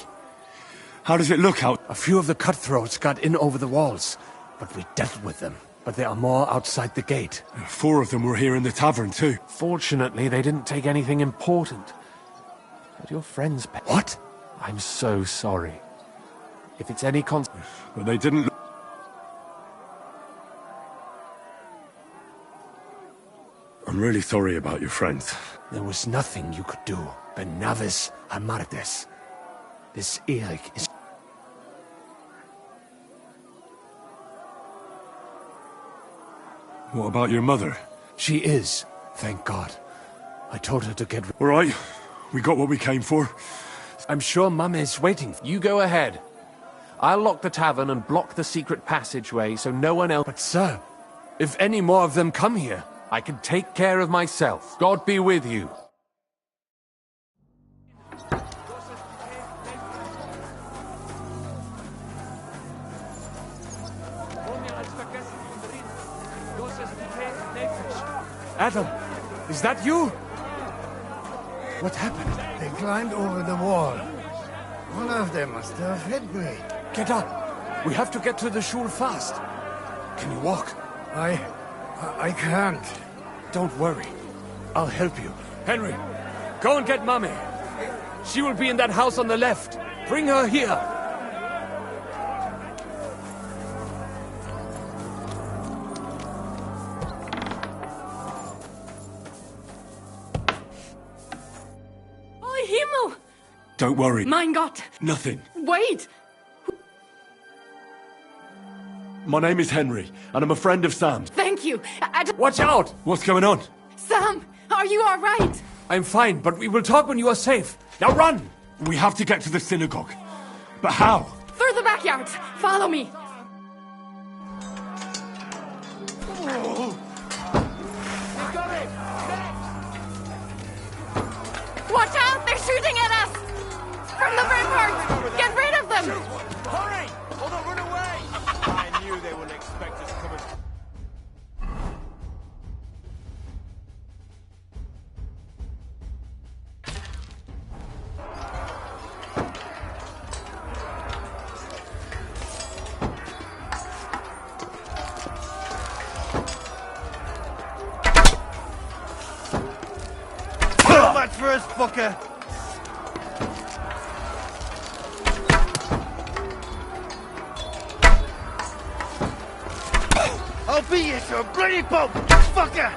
How does it look out? A few of the cutthroats got in over the walls, but we dealt with them. But there are more outside the gate. 4 of them were here in the tavern, too. Fortunately, they didn't take anything important. But your friends... What? I'm so sorry. If it's any But they didn't... I'm really sorry about your friends. There was nothing you could do. Ben Navis Amartes. This Eric is... What about your mother? She is, thank God. I told her to get... All right, we got what we came for. I'm sure Mum is waiting. You go ahead. I'll lock the tavern and block the secret passageway so no one else... But sir, if any more of them come here... I can take care of myself. God be with you. Adam, is that you? What happened? They climbed over the wall. One of them must have hit me. Get up. We have to get to the shul fast. Can you walk? I can't. Don't worry. I'll help you. Henry, go and get Mummy. She will be in that house on the left. Bring her here. Oh, Himmel! Don't worry. Mein Gott! Nothing. Wait! My name is Henry, and I'm a friend of Sam's. Thank you. Watch out! What's going on? Sam, are you all right? I'm fine, but we will talk when you are safe. Now run! We have to get to the synagogue. But how? Through the backyard. Follow me. Watch out! They're shooting at us! From the rampart! Get rid of them! Hurry! Or they'll run away! I knew they wouldn't expect us coming. Much first, fucker. I'll beat you to a bloody pulp, fucker!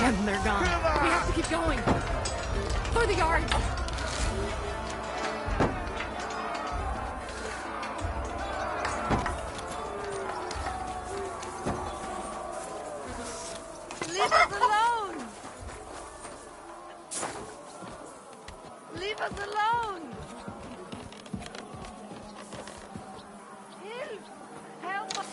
Damn, they're gone. We have to keep going. For the yard. Leave us alone! Help! Help us!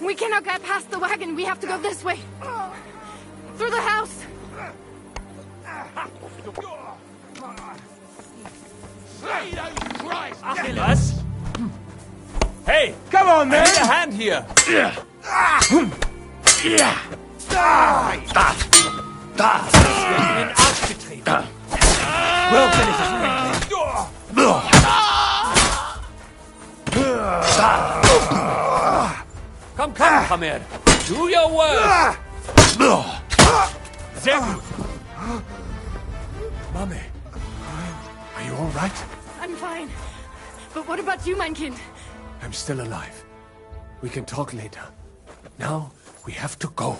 We cannot get past the wagon. We have to go this way. Through the house. Achilles! Hey! Come on, man! I need a hand here! Ausgetreten. Wirken ist es Komm, komm her! Do your work! Sehr gut! Mummy, are you all right? I'm fine. But what about you, mein Kind? I'm still alive. We can talk later. Now, we have to go.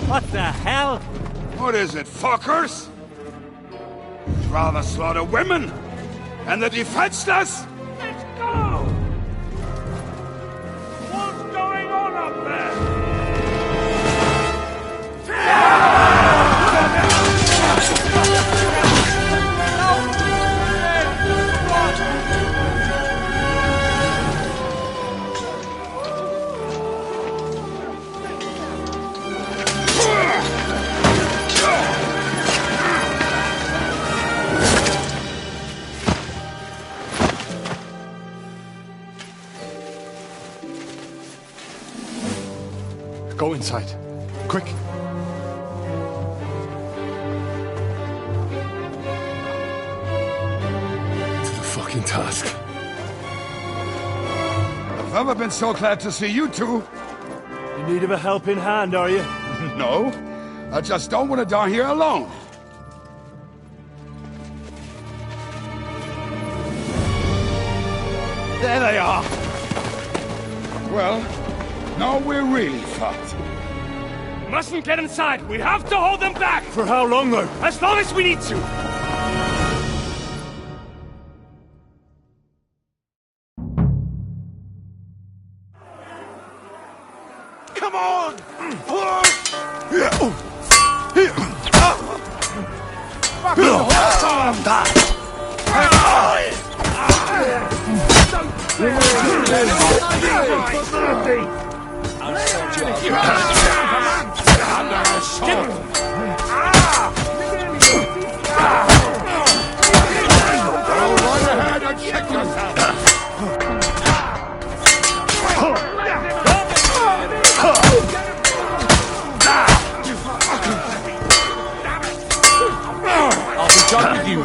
What the hell? What is it, fuckers? You'd rather slaughter women and the defenseless? Let's go! What's going on up there? Go inside. Quick. To the fucking task. I've never been so glad to see you two. In need of a helping hand, are you? No, I just don't want to die here alone. There they are. Well, now we're really fucked. Mustn't get inside. We have to hold them back. For how long, though? As long as we need to. Come on! I'll be done with you.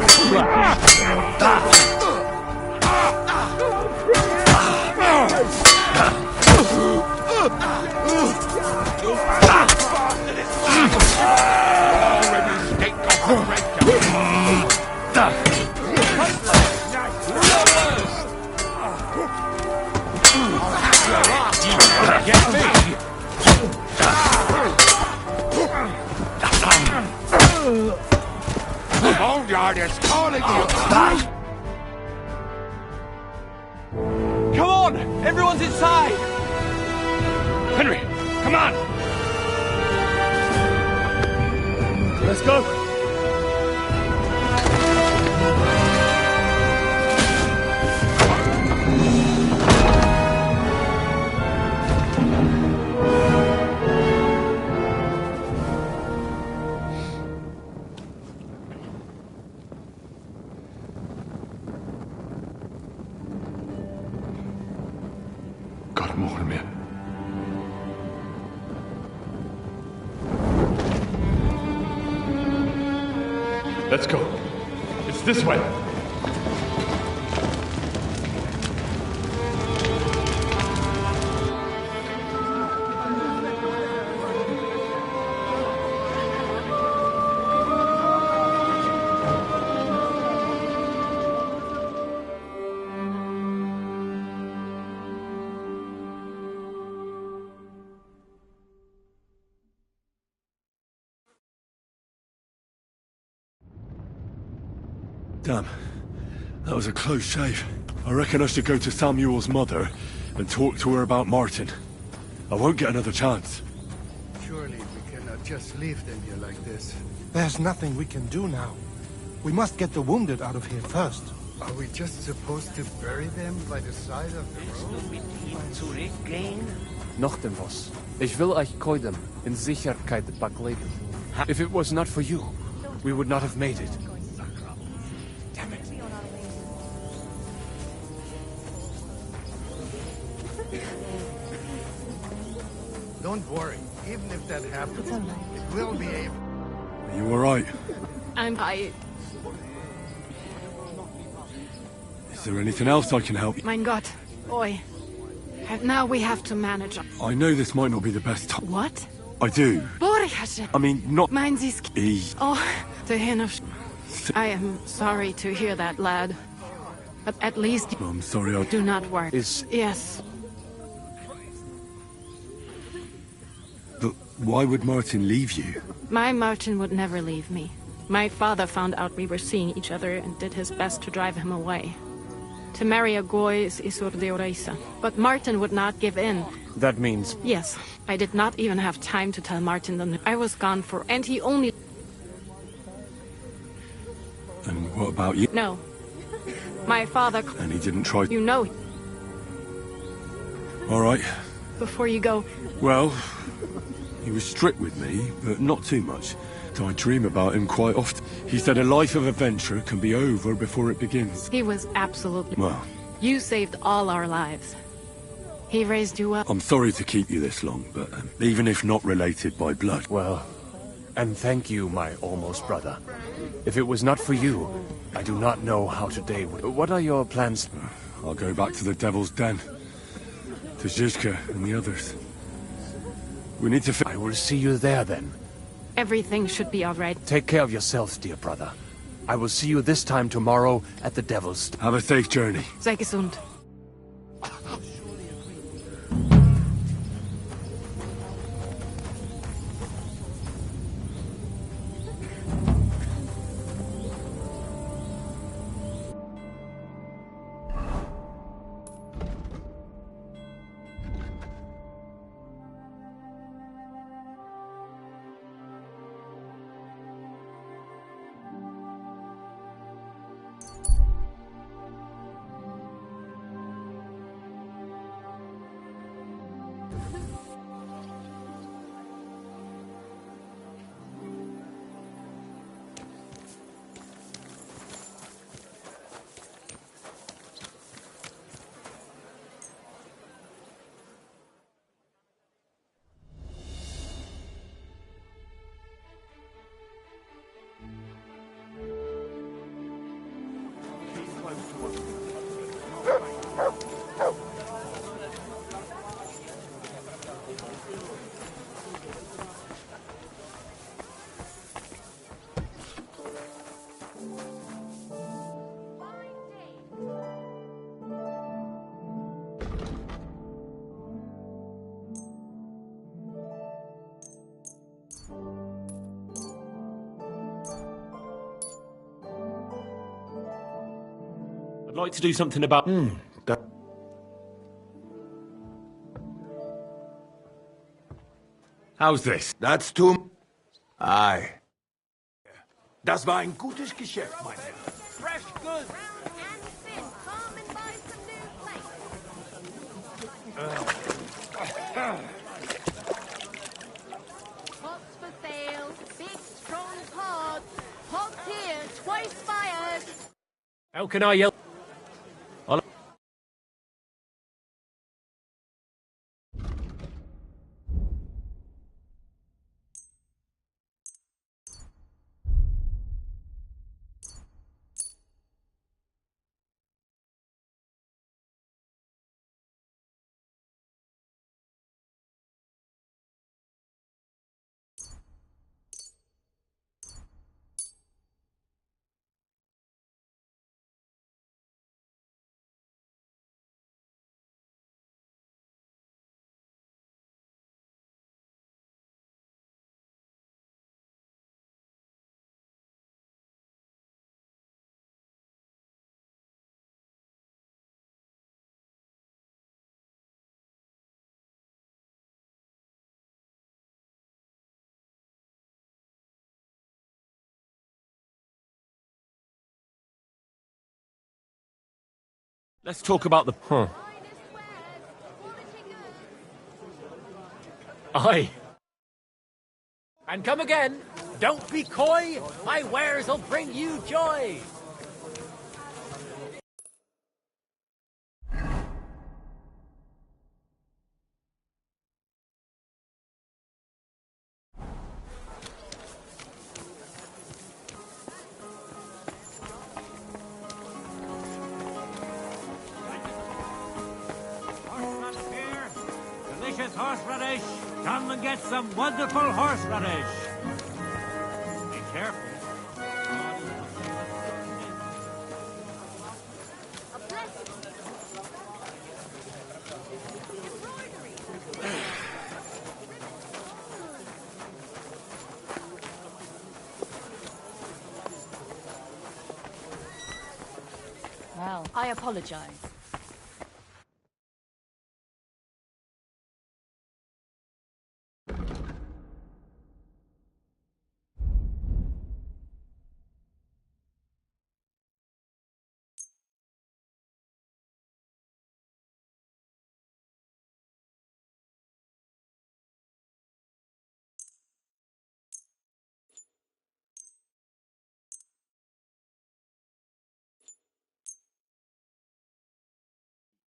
Get me! The boneyard is calling you! Come on! Everyone's inside! Henry, come on! Let's go! mogen meer. Let's go. It's this way. Damn. That was a close shave. I reckon I should go to Samuel's mother and talk to her about Martin. I won't get another chance. Surely we cannot just leave them here like this. There's nothing we can do now. We must get the wounded out of here first. Are we just supposed to bury them by the side of the road? Noch dem was. Ich will euch koidem in Sicherheit begleden. If it was not for you, we would not have made it. Damn it. Don't worry. Even if that happens, it will be able. Are you alright? I'm tired. Is there anything else I can help you? Mein Gott. Oi. Now we have to manage. I know this might not be the best time. What? I do. Borjasche. I mean, not... Meinen Sie's... Oh, the Hinnosh. I am sorry to hear that, lad. But at least... I'm sorry, I... Do not worry. Yes. But why would Martin leave you? My Martin would never leave me. My father found out we were seeing each other and did his best to drive him away. To marry a goy is isur de oreisa. But Martin would not give in. That means... Yes. I did not even have time to tell Martin that I was gone for... And he only... And what about you? No. My father... And he didn't try... You know... Alright. Before you go... Well, he was strict with me, but not too much. So I dream about him quite often. He said a life of adventure can be over before it begins. He was absolutely... Well... You saved all our lives. He raised you well. I'm sorry to keep you this long, but even if not related by blood... Well, and thank you, my almost brother. If it was not for you, I do not know how today would... What are your plans? I'll go back to the Devil's Den. To Zizka and the others. We need to... I will see you there, then. Everything should be all right. Take care of yourself, dear brother. I will see you this time tomorrow at the Devil's... Have a safe journey. Sei gesund. I'd like to do something about... How's this? That's too... Aye. Das war ein gutes Geschäft, mein Herr. Fresh goods. Pots for sale. Big, strong pots. Pots here. Twice fired. How can I help? Let's talk about the... Huh. Aye. And come again. Don't be coy. My wares will bring you joy. Horseradish here. Delicious horseradish. Come and get some wonderful horseradish. Be careful. Well, I apologize.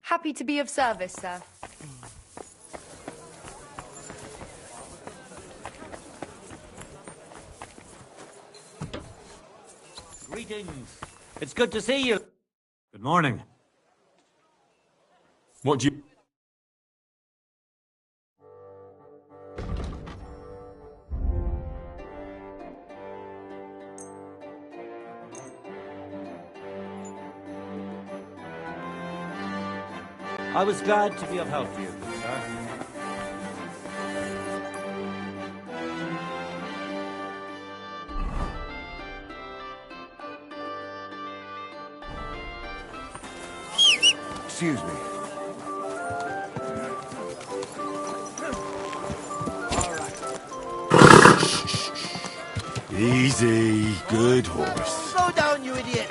Happy to be of service, sir. Greetings. It's good to see you. Good morning. What do you... I was glad to be of help to you, sir. Excuse me. Easy, good horse. Slow down, you idiot!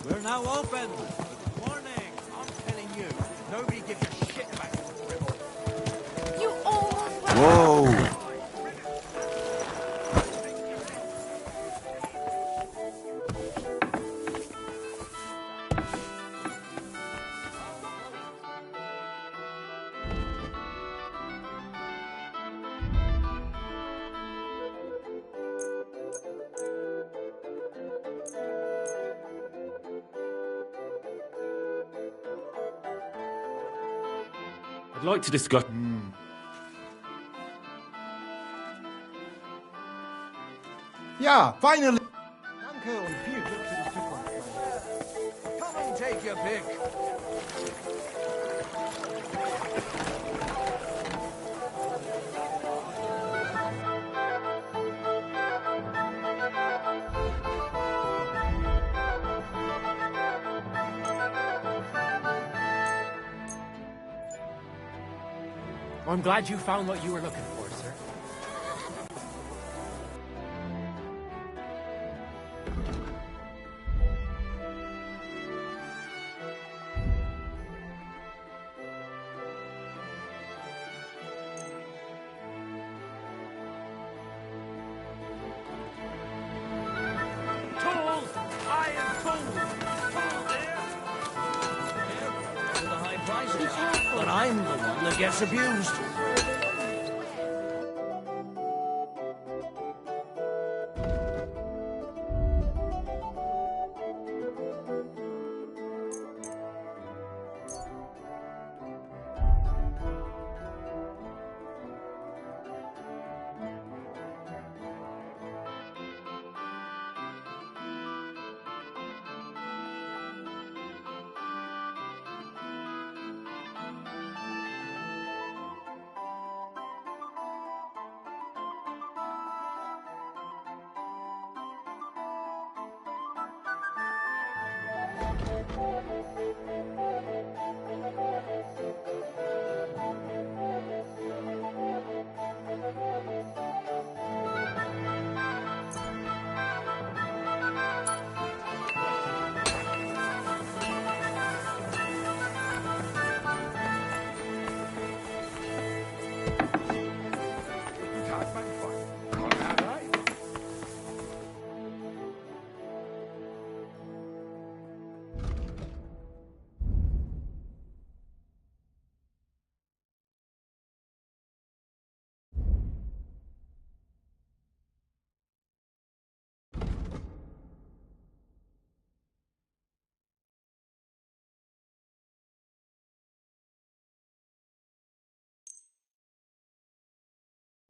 We're now open. Good morning. I'm telling you, nobody gives a shit about this river. You almost went. Whoa! I'd like to discuss... Yeah, finally! Danke und viel Glück für die Zukunft. Come and take your pick. Well, I'm glad you found what you were looking for, sir. Tools! Iron tools! Tools here! The high prices. But I'm the one that gets abused.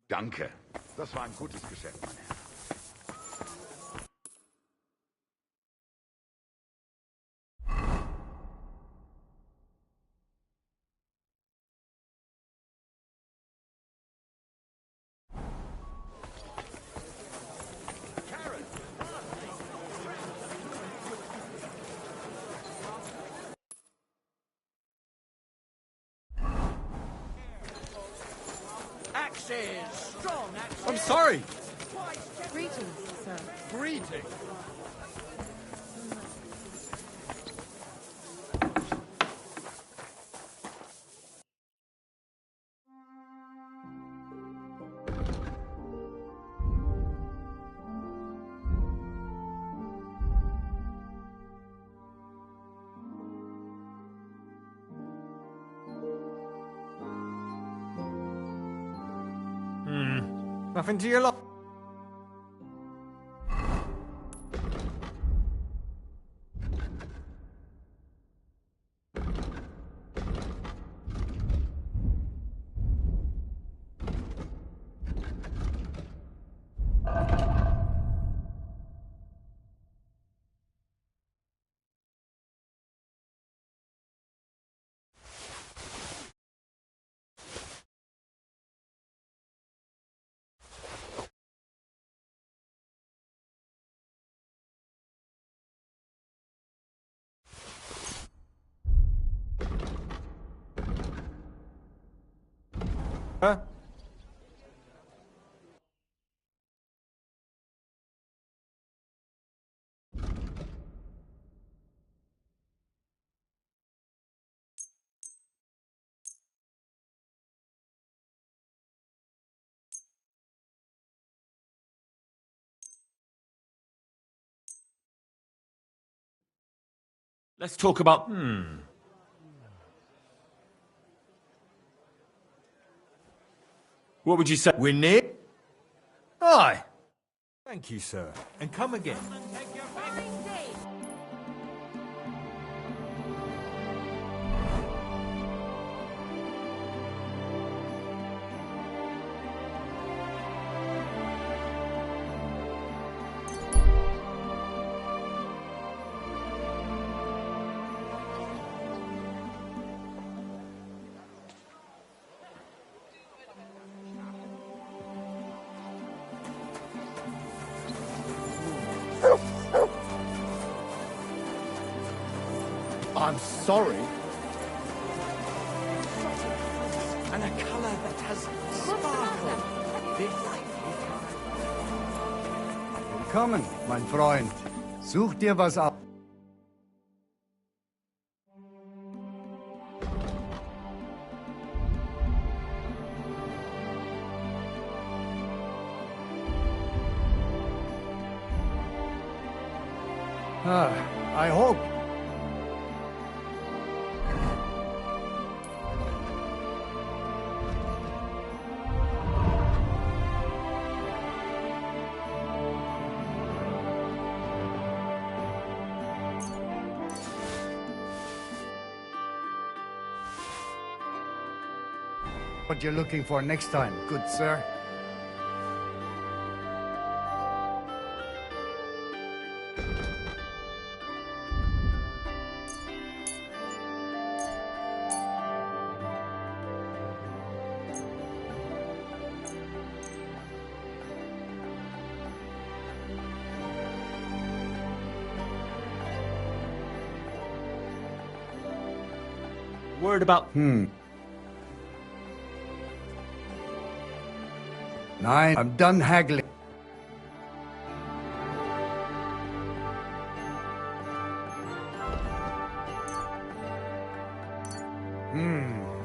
Danke. Das war ein gutes Geschäft, mein Herr. Axes! Strong axes! I'm sorry! Greetings, sir. Greeting! Nothing to your lot. Huh? Let's talk about... What would you say? We're near? Aye. Thank you, sir. And come again. I'm sorry. And a colour that has sparkle. Willkommen, mein Freund. Such dir was ab. I hope. What you're looking for next time, good sir. Word about... Nein, I'm done haggling.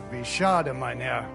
Wie schade, mein Herr.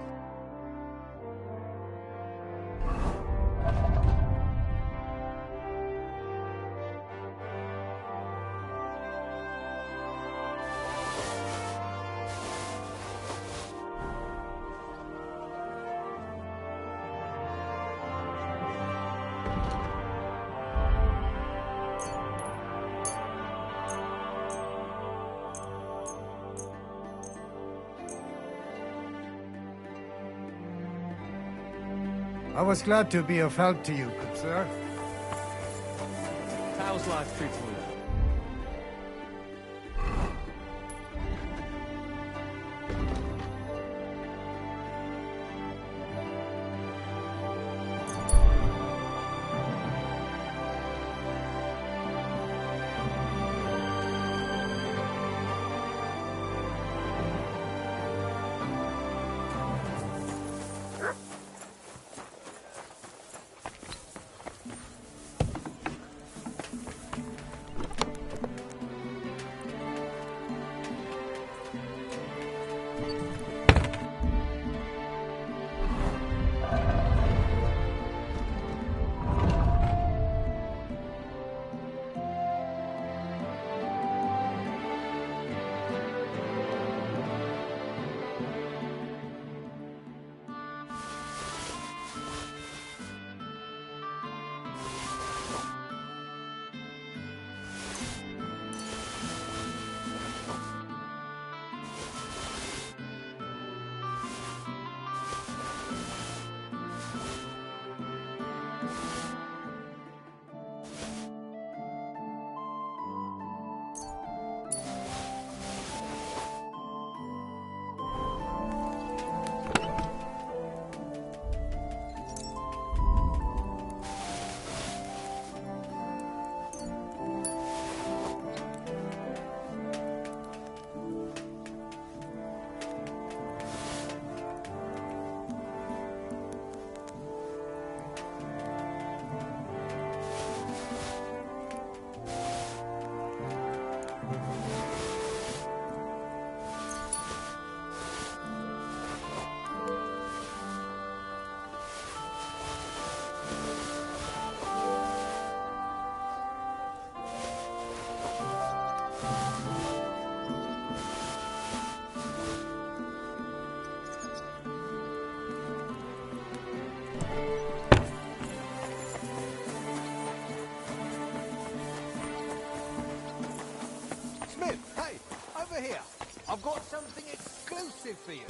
I was glad to be of help to you, good sir. How's life treating you? Over here. I've got something exclusive for you.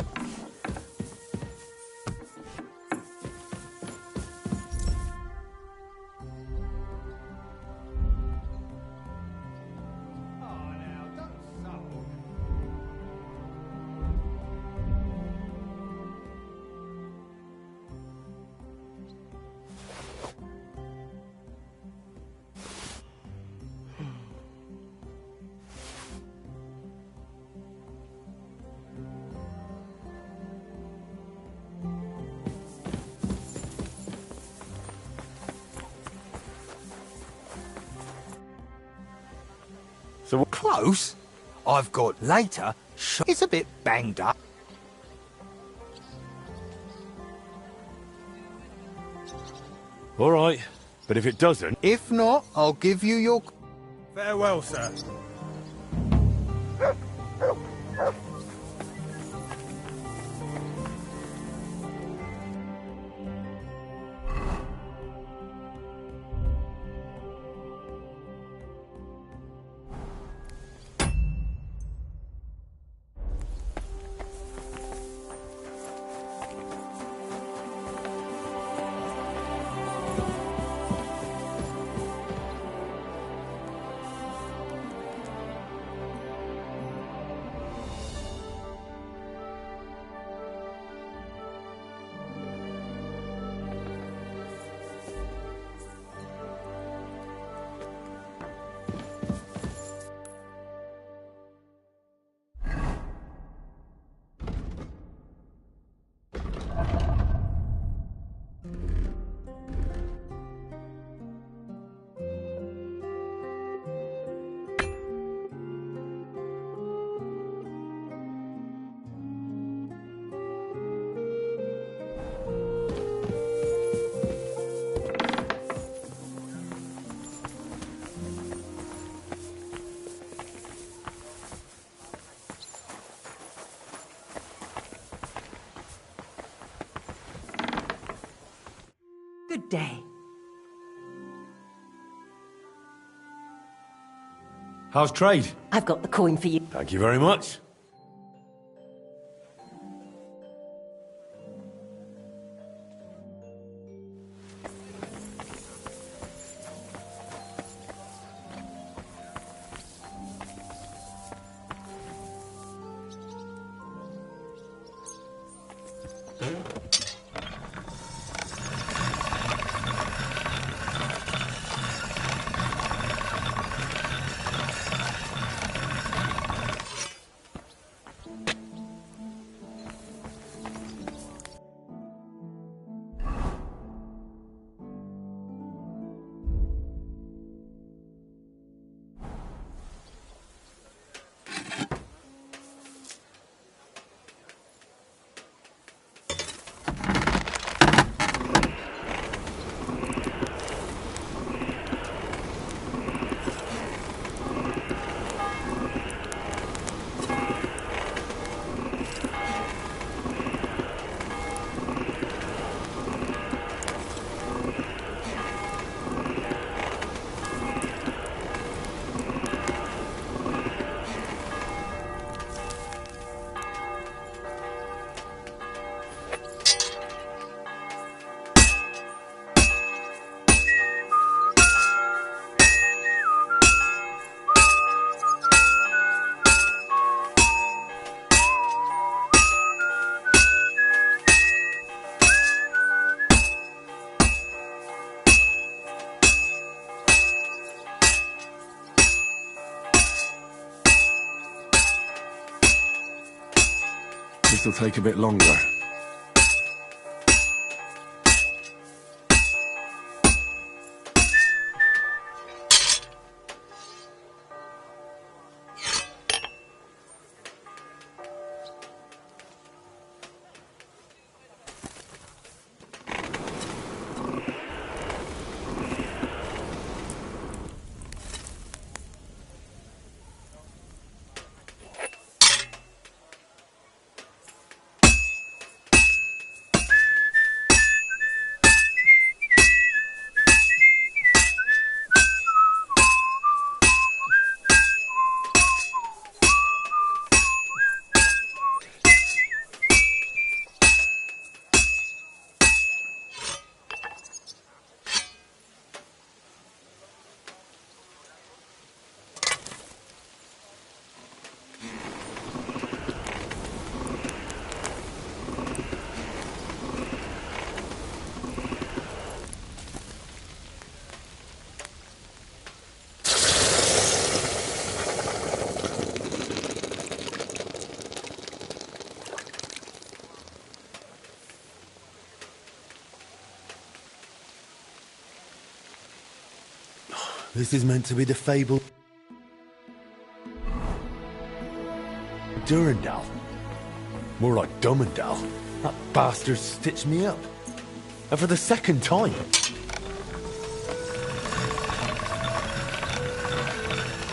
So close? I've got later. It's a bit banged up. All right, but if it doesn't... If not, I'll give you your... Farewell, sir. Good day. How's trade? I've got the coin for you. Thank you very much. This'll take a bit longer. This is meant to be the fable. Durandal. More like Dummandal. That bastard stitched me up. And for the second time.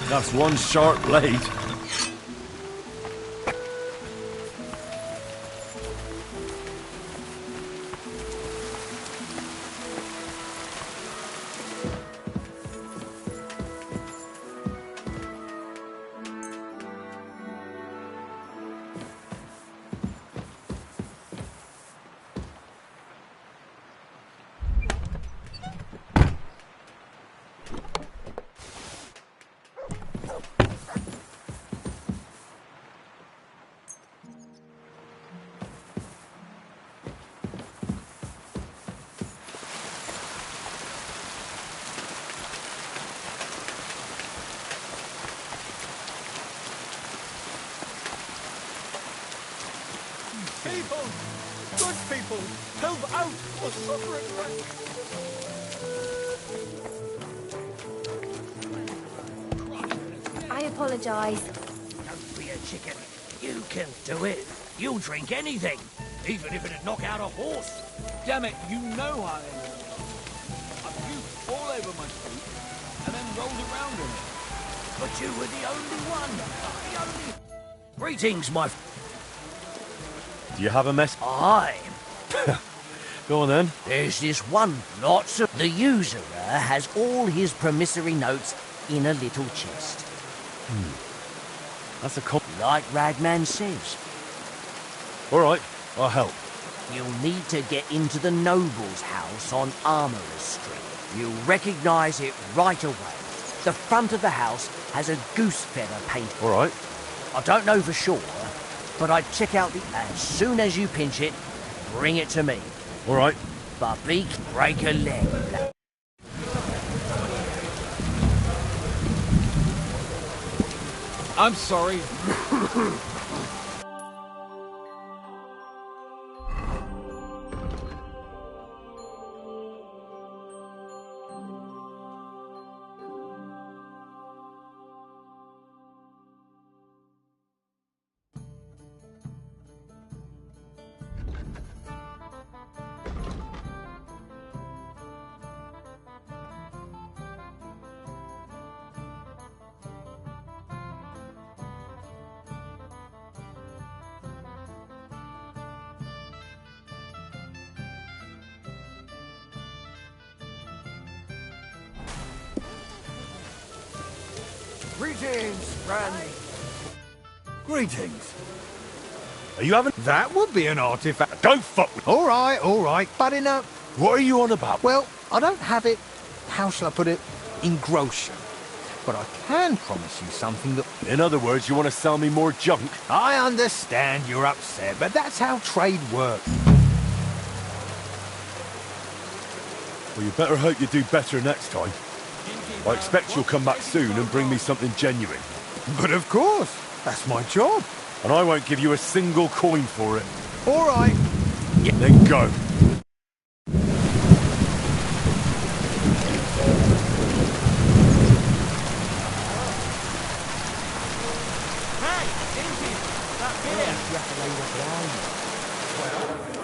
That's one sharp blade. People! Good people! Help out or suffer it I apologise. Don't be a chicken. You can do it. You'll drink anything, even if it'd knock out a horse. Damn it, you know I I've puked all over my feet and then rolled around in it. But you were the only one. The only... Greetings, my... Do you have a mess? Aye. Go on then. There's this one. Lots of... The usurer has all his promissory notes in a little chest. That's a Like Ragman says. All right, I'll help. You'll need to get into the noble's house on Armourers Street. You'll recognise it right away. The front of the house has a goose feather painted. All right. I don't know for sure, but I'd check out the... As soon as you pinch it, bring it to me. All right. But break a leg. I'm sorry. Greetings, Randy. Greetings. Are you having... That would be an artifact. Don't fuck with... All right. But enough. What are you on about? Well, I don't have it, how shall I put it, in groschen. But I can promise you something that... In other words, you want to sell me more junk? I understand you're upset, but that's how trade works. Well, you better hope you do better next time. I expect you'll come back soon and bring me something genuine. But of course, that's my job. And I won't give you a single coin for it. All right. Yeah. Then go. Hey, Inky! That beer! You have to lay the blind. Well,